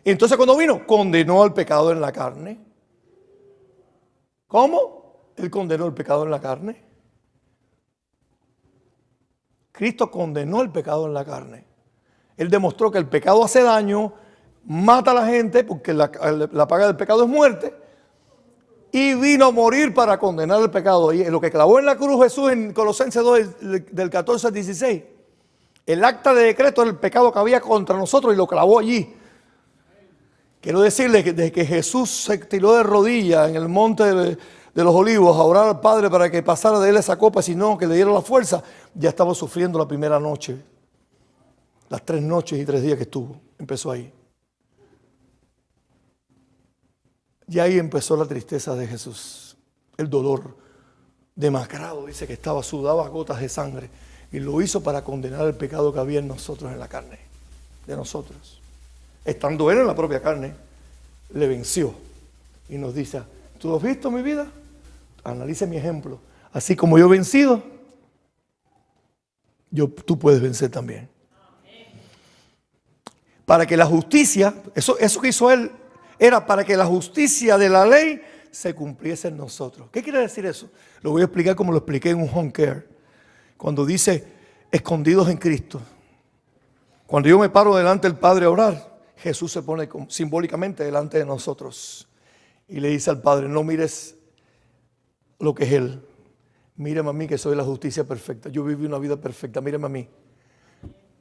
Speaker 1: Entonces cuando vino, condenó al pecado en la carne. ¿Cómo? Él condenó el pecado en la carne. Cristo condenó el pecado en la carne. Él demostró que el pecado hace daño, mata a la gente, porque la paga del pecado es muerte. Y vino a morir para condenar el pecado. Y lo que clavó en la cruz Jesús en Colosenses 2, del 14 al 16. El acta de decreto del pecado que había contra nosotros y lo clavó allí. Quiero decirles que desde que Jesús se tiró de rodillas en el monte de los olivos a orar al Padre para que pasara de él esa copa, sino que le diera la fuerza, ya estaba sufriendo la primera noche. Las 3 noches y 3 días que estuvo. Empezó ahí. Y ahí empezó la tristeza de Jesús. El dolor demacrado, dice que sudaba gotas de sangre. Y lo hizo para condenar el pecado que había en nosotros, en la carne. De nosotros. Estando Él en la propia carne, le venció. Y nos dice, ¿tú has visto mi vida? Analice mi ejemplo. Así como yo he vencido, tú puedes vencer también. Para que la justicia, eso que hizo Él, era para que la justicia de la ley se cumpliese en nosotros. ¿Qué quiere decir eso? Lo voy a explicar como lo expliqué en un home care. Cuando dice, escondidos en Cristo. Cuando yo me paro delante del Padre a orar, Jesús se pone simbólicamente delante de nosotros y le dice al Padre, no mires lo que es Él, mírame a mí que soy la justicia perfecta, yo viví una vida perfecta, mírame a mí.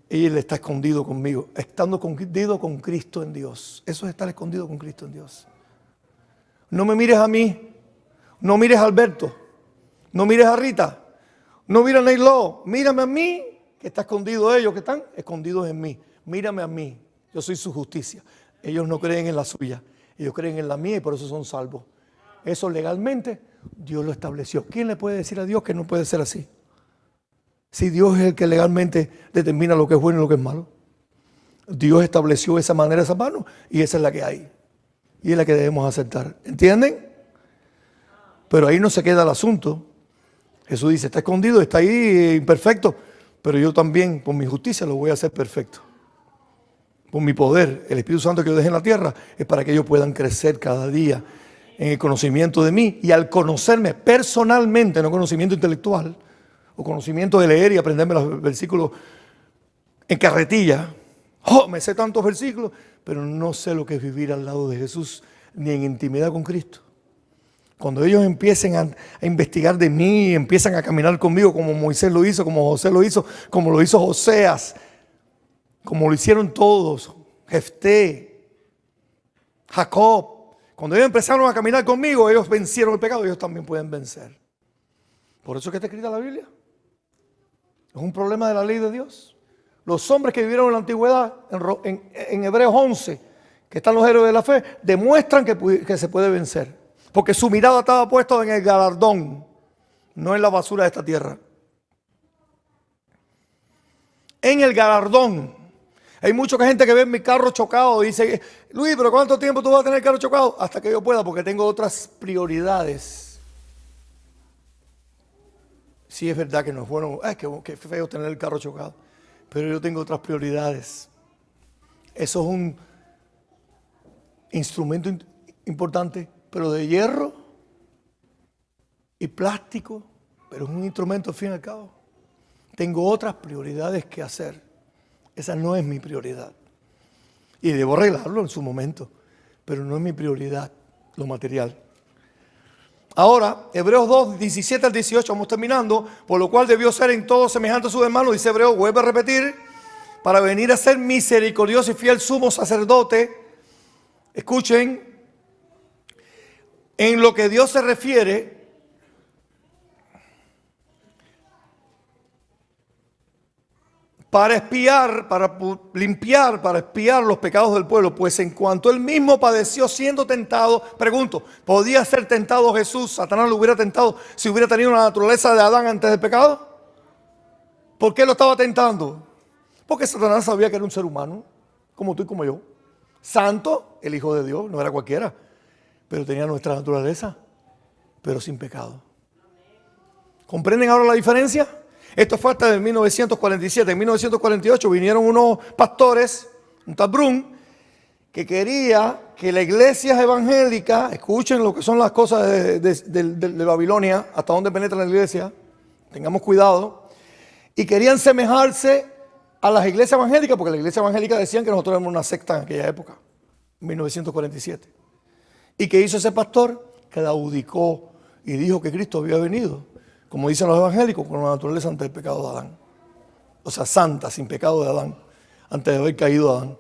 Speaker 1: Y Él está escondido conmigo, estando escondido con Cristo en Dios. Eso es estar escondido con Cristo en Dios. No me mires a mí, no mires a Alberto, no mires a Rita, no mires a Neiló, mírame a mí que está escondido ellos, que están escondidos en mí. Mírame a mí. Yo soy su justicia. Ellos no creen en la suya. Ellos creen en la mía y por eso son salvos. Eso legalmente Dios lo estableció. ¿Quién le puede decir a Dios que no puede ser así? Si Dios es el que legalmente determina lo que es bueno y lo que es malo. Dios estableció esa manera, esa mano, y esa es la que hay. Y es la que debemos aceptar. ¿Entienden? Pero ahí no se queda el asunto. Jesús dice, está escondido, está ahí imperfecto, pero yo también, por mi justicia, lo voy a hacer perfecto. Por mi poder, el Espíritu Santo que yo dejé en la tierra, es para que ellos puedan crecer cada día en el conocimiento de mí. Y al conocerme personalmente, no conocimiento intelectual, o conocimiento de leer y aprenderme los versículos en carretilla. Oh, me sé tantos versículos, pero no sé lo que es vivir al lado de Jesús, ni en intimidad con Cristo. Cuando ellos empiecen a investigar de mí, empiezan a caminar conmigo como Moisés lo hizo, como José lo hizo, como lo hizo Oseas, como lo hicieron todos, Jefté, Jacob. Cuando ellos empezaron a caminar conmigo, ellos vencieron el pecado, ellos también pueden vencer. Por eso es que está escrita la Biblia. Es un problema de la ley de Dios. Los hombres que vivieron en la antigüedad, en Hebreos 11, que están los héroes de la fe, demuestran que se puede vencer. Porque su mirada estaba puesta en el galardón, no en la basura de esta tierra. en el galardón. Hay mucha gente que ve mi carro chocado y dice, Luis, pero ¿cuánto tiempo tú vas a tener el carro chocado? Hasta que yo pueda, porque tengo otras prioridades. Sí, es verdad que no es bueno, que feo tener el carro chocado, pero yo tengo otras prioridades. Eso es un instrumento importante, pero de hierro y plástico, pero es un instrumento al fin y al cabo. Tengo otras prioridades que hacer. Esa no es mi prioridad. Y debo arreglarlo en su momento, pero no es mi prioridad lo material. Ahora, Hebreos 2, 17 al 18, vamos terminando. Por lo cual debió ser en todo semejante a sus hermanos, dice Hebreos, vuelve a repetir, para venir a ser misericordioso y fiel sumo sacerdote. Escuchen, en lo que Dios se refiere, para expiar, para limpiar, para expiar los pecados del pueblo, pues en cuanto él mismo padeció siendo tentado, pregunto, ¿podía ser tentado Jesús? ¿Satanás lo hubiera tentado si hubiera tenido la naturaleza de Adán antes del pecado? ¿Por qué lo estaba tentando? Porque Satanás sabía que era un ser humano, como tú y como yo. Santo, el Hijo de Dios, no era cualquiera, pero tenía nuestra naturaleza, pero sin pecado. ¿Comprenden ahora la diferencia? Esto fue hasta en 1947. En 1948 vinieron unos pastores, un tal Brun, que quería que la iglesia evangélica, escuchen lo que son las cosas de Babilonia, hasta dónde penetra la iglesia, tengamos cuidado, y querían semejarse a las iglesias evangélicas, porque las iglesias evangélicas decían que nosotros éramos una secta en aquella época, 1947. ¿Y qué hizo ese pastor? Que claudicó y dijo que Cristo había venido, como dicen los evangélicos, con la naturaleza antes del pecado de Adán. O sea, santa, sin pecado de Adán, antes de haber caído Adán.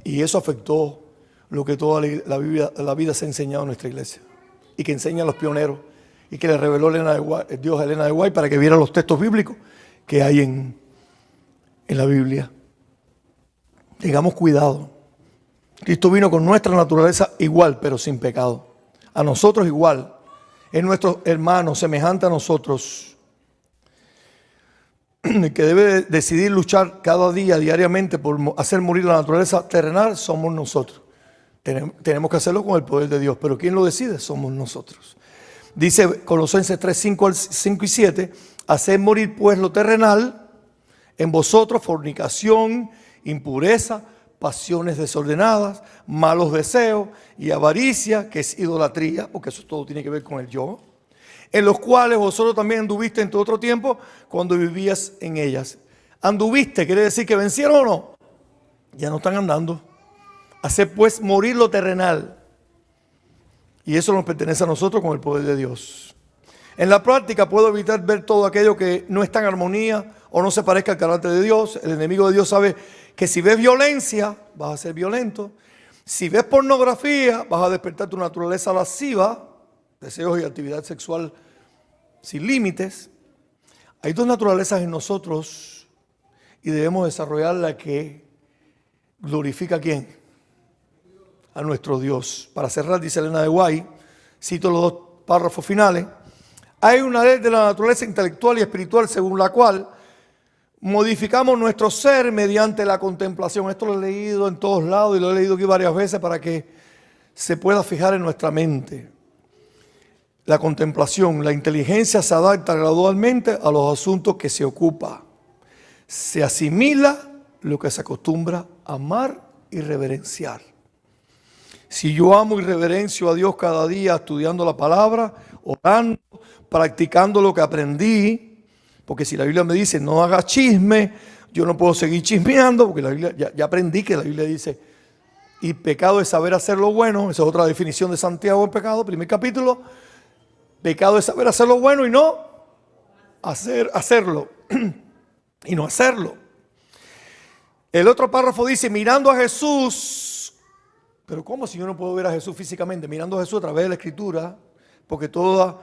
Speaker 1: Y eso afectó lo que toda la vida se ha enseñado en nuestra iglesia. Y que enseñan los pioneros. Y que le reveló Dios a Elena de White para que viera los textos bíblicos que hay en la Biblia. Tengamos cuidado. Cristo vino con nuestra naturaleza igual, pero sin pecado. A nosotros igual. Es nuestro hermano semejante a nosotros, el que debe decidir luchar cada día, diariamente, por hacer morir la naturaleza terrenal, somos nosotros. Tenemos que hacerlo con el poder de Dios, pero ¿quién lo decide? Somos nosotros. Dice Colosenses 3, 5 y 7, haced morir pues lo terrenal en vosotros, fornicación, impureza, pasiones desordenadas, malos deseos y avaricia, que es idolatría, porque eso todo tiene que ver con el yo, en los cuales vosotros también anduviste en todo otro tiempo cuando vivías en ellas. Anduviste, quiere decir que vencieron o no. Ya no están andando. Haced pues morir lo terrenal. Y eso nos pertenece a nosotros con el poder de Dios. En la práctica puedo evitar ver todo aquello que no está en armonía o no se parezca al carácter de Dios. El enemigo de Dios sabe que si ves violencia, vas a ser violento. Si ves pornografía, vas a despertar tu naturaleza lasciva, deseos y actividad sexual sin límites. Hay dos naturalezas en nosotros y debemos desarrollar la que glorifica ¿a quién? A nuestro Dios. Para cerrar, dice Elena de White, cito los dos párrafos finales. Hay una ley de la naturaleza intelectual y espiritual según la cual modificamos nuestro ser mediante la contemplación. Esto lo he leído en todos lados y lo he leído aquí varias veces para que se pueda fijar en nuestra mente. La contemplación, la inteligencia se adapta gradualmente a los asuntos que se ocupa. Se asimila lo que se acostumbra a amar y reverenciar. Si yo amo y reverencio a Dios cada día estudiando la palabra, orando, practicando lo que aprendí, porque si la Biblia me dice no hagas chisme, yo no puedo seguir chismeando, porque la Biblia, ya aprendí que la Biblia dice, y pecado es saber hacer lo bueno. Esa es otra definición de Santiago en pecado, primer capítulo. Pecado es saber hacer lo bueno y no hacerlo. Y no hacerlo. El otro párrafo dice, mirando a Jesús. Pero ¿cómo si yo no puedo ver a Jesús físicamente? Mirando a Jesús a través de la Escritura, porque todo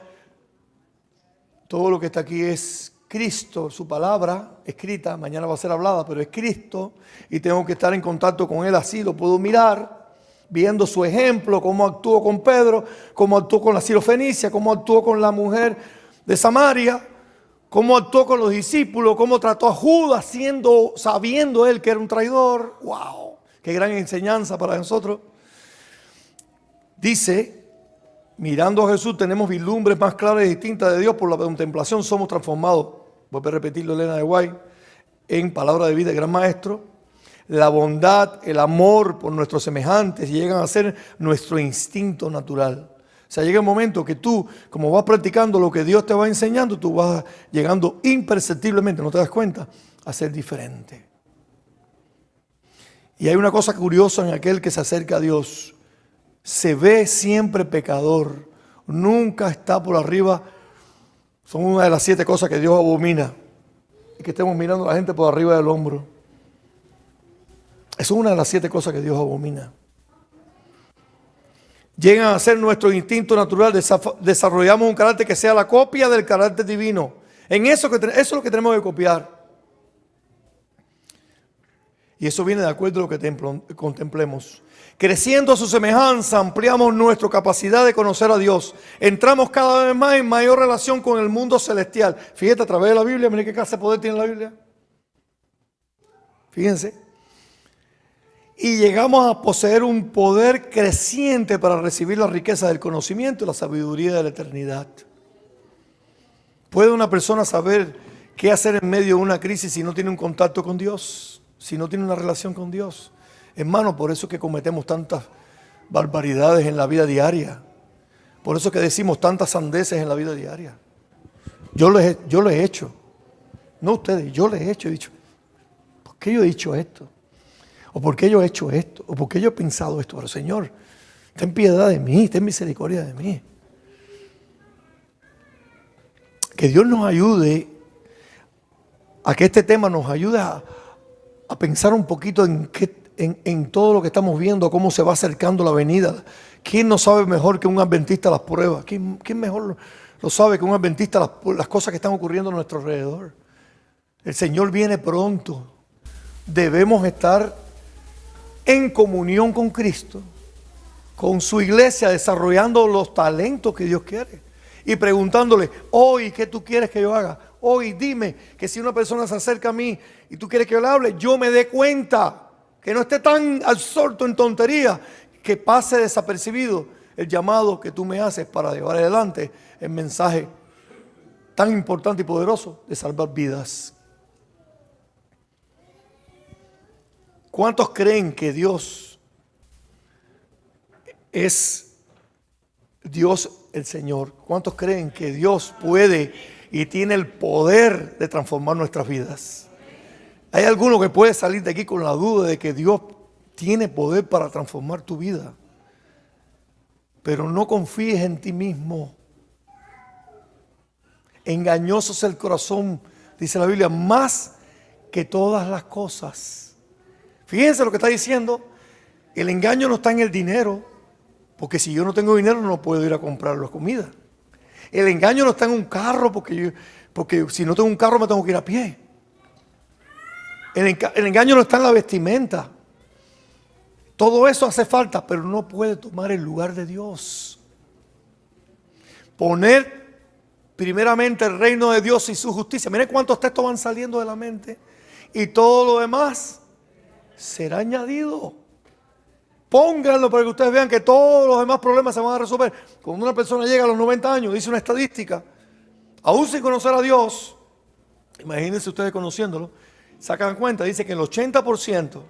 Speaker 1: lo que está aquí es Cristo, su palabra escrita, mañana va a ser hablada, pero es Cristo, y tengo que estar en contacto con Él así, lo puedo mirar, viendo su ejemplo, cómo actuó con Pedro, cómo actuó con la sirofenicia, cómo actuó con la mujer de Samaria, cómo actuó con los discípulos, cómo trató a Judas sabiendo él que era un traidor. ¡Wow! ¡Qué gran enseñanza para nosotros! Dice, mirando a Jesús tenemos vislumbres más claras y distintas de Dios. Por la contemplación somos transformados. Vuelve a repetirlo Elena de White en Palabra de Vida, el gran maestro. La bondad, el amor por nuestros semejantes llegan a ser nuestro instinto natural. O sea, llega el momento que tú, como vas practicando lo que Dios te va enseñando, tú vas llegando imperceptiblemente, no te das cuenta, a ser diferente. Y hay una cosa curiosa en aquel que se acerca a Dios. Se ve siempre pecador, nunca está por arriba. Son una de las 7 cosas que Dios abomina. Y que estemos mirando a la gente por arriba del hombro. Eso es una de las 7 cosas que Dios abomina. Llegan a ser nuestro instinto natural. Desarrollamos un carácter que sea la copia del carácter divino. Eso es lo que tenemos que copiar. Y eso viene de acuerdo a lo que contemplemos. Creciendo a su semejanza, ampliamos nuestra capacidad de conocer a Dios. Entramos cada vez más en mayor relación con el mundo celestial. Fíjate, a través de la Biblia, miren qué clase de poder tiene la Biblia. Fíjense. Y llegamos a poseer un poder creciente para recibir la riqueza del conocimiento y la sabiduría de la eternidad. ¿Puede una persona saber qué hacer en medio de una crisis si no tiene un contacto con Dios? Si no tiene una relación con Dios. Hermano, por eso es que cometemos tantas barbaridades en la vida diaria. Por eso es que decimos tantas sandeces en la vida diaria. Yo lo he hecho. No ustedes, yo les he hecho. He dicho, ¿por qué yo he dicho esto? ¿O por qué yo he hecho esto? ¿O por qué yo he pensado esto? Pero Señor, ten piedad de mí, ten misericordia de mí. Que Dios nos ayude a que este tema nos ayude a pensar un poquito en todo lo que estamos viendo, cómo se va acercando la venida. ¿Quién no sabe mejor que un adventista las pruebas? ¿Quién mejor lo sabe que un adventista las cosas que están ocurriendo a nuestro alrededor? El Señor viene pronto. Debemos estar en comunión con Cristo, con su iglesia, desarrollando los talentos que Dios quiere y preguntándole, hoy, ¿qué tú quieres que yo haga? Hoy dime que si una persona se acerca a mí y tú quieres que yo le hable, yo me dé cuenta, que no esté tan absorto en tontería, que pase desapercibido el llamado que tú me haces para llevar adelante el mensaje tan importante y poderoso de salvar vidas. ¿Cuántos creen que Dios es Dios el Señor? ¿Cuántos creen que Dios puede y tiene el poder de transformar nuestras vidas? ¿Hay alguno que puede salir de aquí con la duda de que Dios tiene poder para transformar tu vida? Pero no confíes en ti mismo. Engañoso es el corazón, dice la Biblia, más que todas las cosas. Fíjense lo que está diciendo. El engaño no está en el dinero, porque si yo no tengo dinero no puedo ir a comprar la comida. El engaño no está en un carro, porque si no tengo un carro me tengo que ir a pie. El engaño no está en la vestimenta. Todo eso hace falta, pero no puede tomar el lugar de Dios. Poner primeramente el reino de Dios y su justicia. Miren cuántos textos van saliendo de la mente. Y todo lo demás será añadido. Pónganlo para que ustedes vean que todos los demás problemas se van a resolver. Cuando una persona llega a los 90 años, dice una estadística, aún sin conocer a Dios, imagínense ustedes conociéndolo, sacan cuenta, dice que el 80%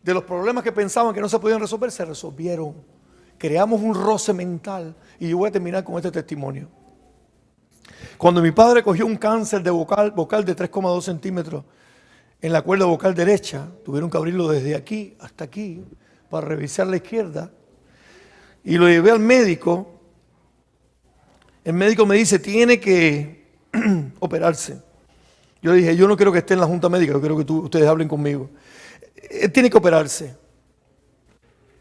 Speaker 1: de los problemas que pensaban que no se podían resolver, se resolvieron. Creamos un roce mental. Y yo voy a terminar con este testimonio. Cuando mi padre cogió un cáncer de vocal de 3,2 centímetros en la cuerda vocal derecha, tuvieron que abrirlo desde aquí hasta aquí para revisar la izquierda, y lo llevé al médico. El médico me dice, tiene que operarse. Yo le dije, yo no quiero que esté en la junta médica, yo quiero que ustedes hablen conmigo. Él tiene que operarse,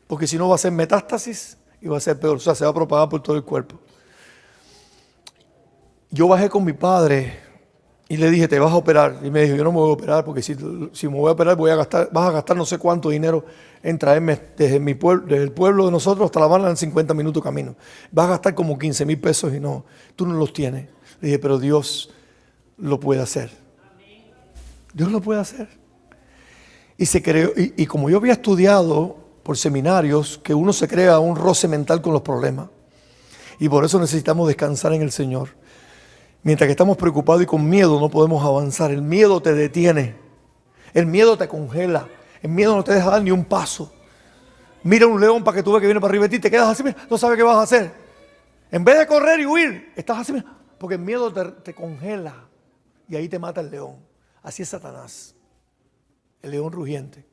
Speaker 1: porque si no va a ser metástasis y va a ser peor, o sea, se va a propagar por todo el cuerpo. Yo bajé con mi padre y le dije, te vas a operar. Y me dijo, yo no me voy a operar, porque si me voy a operar vas a gastar no sé cuánto dinero en traerme desde el pueblo de nosotros hasta La Habana en 50 minutos camino. Vas a gastar como 15,000 pesos y no, tú no los tienes. Le dije, pero Dios lo puede hacer. Dios lo puede hacer. Y se creó, y como yo había estudiado por seminarios, que uno se crea un roce mental con los problemas. Y por eso necesitamos descansar en el Señor. Mientras que estamos preocupados y con miedo no podemos avanzar. El miedo te detiene. El miedo te congela. El miedo no te deja dar ni un paso. Mira un león para que tú veas que viene para arriba de ti, te quedas así, mira, no sabes qué vas a hacer. En vez de correr y huir, estás así, mira, porque el miedo te congela y ahí te mata el león. Así es Satanás, el león rugiente.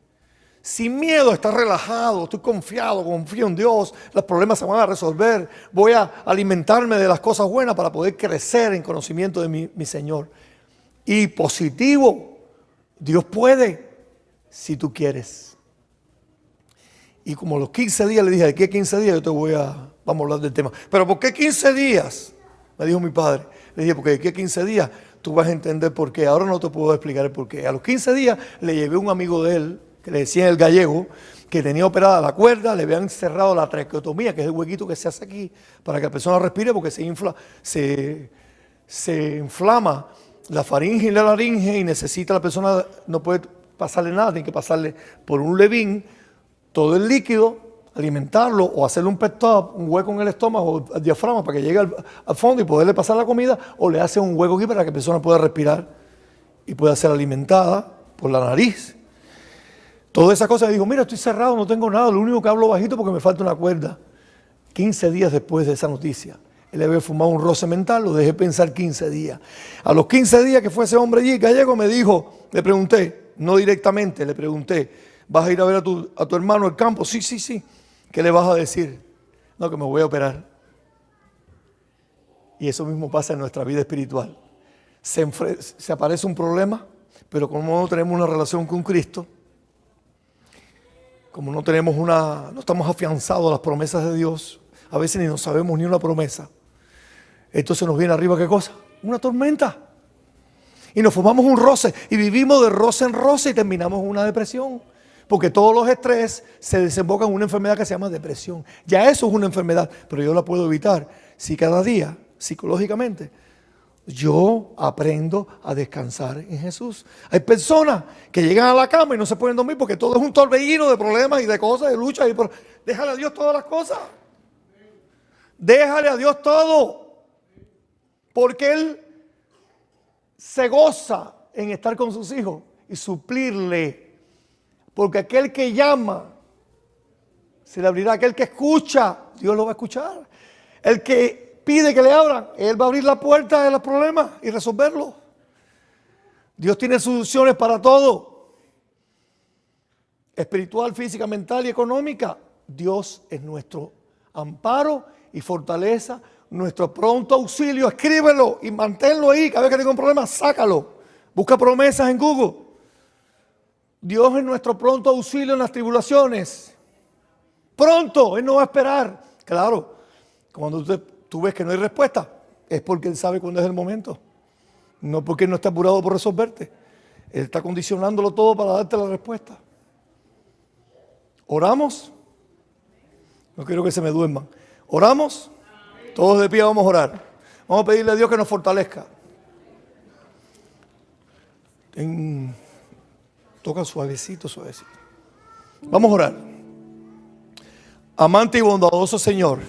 Speaker 1: Sin miedo, estás relajado, estoy confiado, confío en Dios, los problemas se van a resolver, voy a alimentarme de las cosas buenas para poder crecer en conocimiento de mi Señor. Y positivo, Dios puede si tú quieres. Y como a los 15 días le dije, ¿de qué 15 días? Vamos a hablar del tema. ¿Pero por qué 15 días? Me dijo mi padre. Le dije, porque de qué 15 días tú vas a entender por qué. Ahora no te puedo explicar el por qué. A los 15 días le llevé a un amigo de él, que le decían el gallego, que tenía operada la cuerda, le habían cerrado la traqueotomía, que es el huequito que se hace aquí, para que la persona respire, porque se inflama la faringe y la laringe y necesita la persona, no puede pasarle nada, tiene que pasarle por un levín, todo el líquido, alimentarlo o hacerle un pet stop, un hueco en el estómago, al diafragma para que llegue al fondo y poderle pasar la comida, o le hace un hueco aquí para que la persona pueda respirar y pueda ser alimentada por la nariz. Todas esas cosas, le digo, mira, estoy cerrado, no tengo nada, lo único que hablo bajito porque me falta una cuerda. 15 días después de esa noticia, él había fumado un roce mental, lo dejé pensar 15 días. A los 15 días que fue ese hombre allí, gallego, me dijo, le pregunté, no directamente, le pregunté, ¿vas a ir a ver a tu hermano al campo? Sí, sí, sí. ¿Qué le vas a decir? No, que me voy a operar. Y eso mismo pasa en nuestra vida espiritual. Se aparece un problema, pero como no tenemos una relación con Cristo, como no estamos afianzados a las promesas de Dios, a veces ni nos sabemos ni una promesa. Entonces nos viene arriba, ¿qué cosa? Una tormenta. Y nos formamos un roce y vivimos de roce en roce y terminamos en una depresión. Porque todos los estrés se desembocan en una enfermedad que se llama depresión. Ya eso es una enfermedad, pero yo la puedo evitar si cada día, psicológicamente, yo aprendo a descansar en Jesús. Hay personas que llegan a la cama y no se pueden dormir porque todo es un torbellino de problemas y de cosas, de luchas. Déjale a Dios todas las cosas. Déjale a Dios todo. Porque Él se goza en estar con sus hijos y suplirle. Porque aquel que llama, se le abrirá. Aquel que escucha, Dios lo va a escuchar. El que pide que le abran, Él va a abrir la puerta de los problemas y resolverlo. Dios tiene soluciones para todo. Espiritual, física, mental y económica. Dios es nuestro amparo y fortaleza, nuestro pronto auxilio. Escríbelo y manténlo ahí. Cada vez que tenga un problema, sácalo. Busca promesas en Google. Dios es nuestro pronto auxilio en las tribulaciones. Pronto, Él no va a esperar. Claro, cuando tú ves que no hay respuesta, es porque Él sabe cuándo es el momento. No porque Él no está apurado por resolverte. Él está condicionándolo todo para darte la respuesta. ¿Oramos? No quiero que se me duerman. ¿Oramos? Todos de pie vamos a orar. Vamos a pedirle a Dios que nos fortalezca. Toca suavecito, suavecito. Vamos a orar. Amante y bondadoso Señor,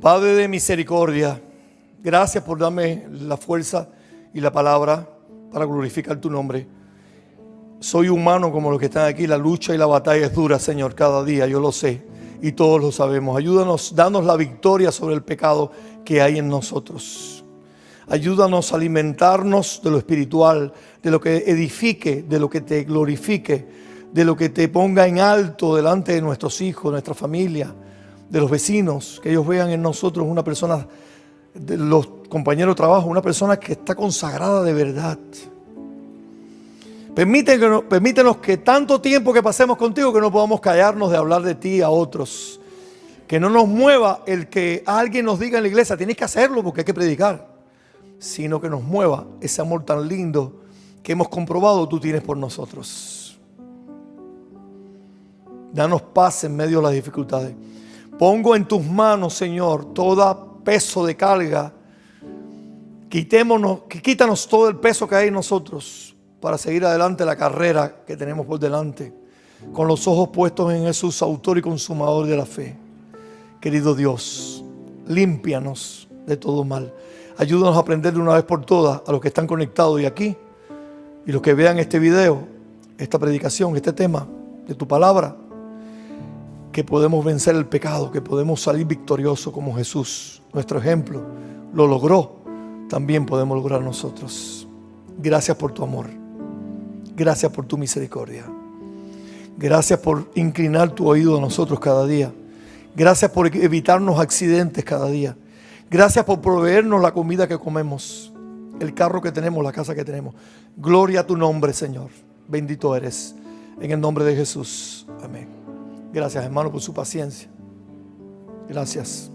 Speaker 1: Padre de misericordia, gracias por darme la fuerza y la palabra para glorificar tu nombre. Soy humano como los que están aquí, la lucha y la batalla es dura, Señor, cada día, yo lo sé y todos lo sabemos. Ayúdanos, danos la victoria sobre el pecado que hay en nosotros. Ayúdanos a alimentarnos de lo espiritual, de lo que edifique, de lo que te glorifique, de lo que te ponga en alto delante de nuestros hijos, nuestra familia, de los vecinos, que ellos vean en nosotros una persona, de los compañeros de trabajo, una persona que está consagrada de verdad. Permítenos que tanto tiempo que pasemos contigo que no podamos callarnos de hablar de ti a otros. Que no nos mueva el que alguien nos diga en la iglesia, tienes que hacerlo porque hay que predicar. Sino que nos mueva ese amor tan lindo que hemos comprobado tú tienes por nosotros. Danos paz en medio de las dificultades. Pongo en tus manos, Señor, todo peso de carga Quítanos todo el peso que hay en nosotros para seguir adelante la carrera que tenemos por delante, con los ojos puestos en Jesús, autor y consumador de la fe. Querido Dios, límpianos de todo mal. Ayúdanos a aprender de una vez por todas a los que están conectados y aquí, y los que vean este video, esta predicación, este tema de tu palabra, que podemos vencer el pecado, que podemos salir victoriosos como Jesús, nuestro ejemplo, lo logró. También podemos lograr nosotros. Gracias por tu amor. Gracias por tu misericordia. Gracias por inclinar tu oído a nosotros cada día. Gracias por evitarnos accidentes cada día. Gracias por proveernos la comida que comemos, el carro que tenemos, la casa que tenemos. Gloria a tu nombre, Señor. Bendito eres. En el nombre de Jesús. Amén. Gracias, hermano, por su paciencia. Gracias.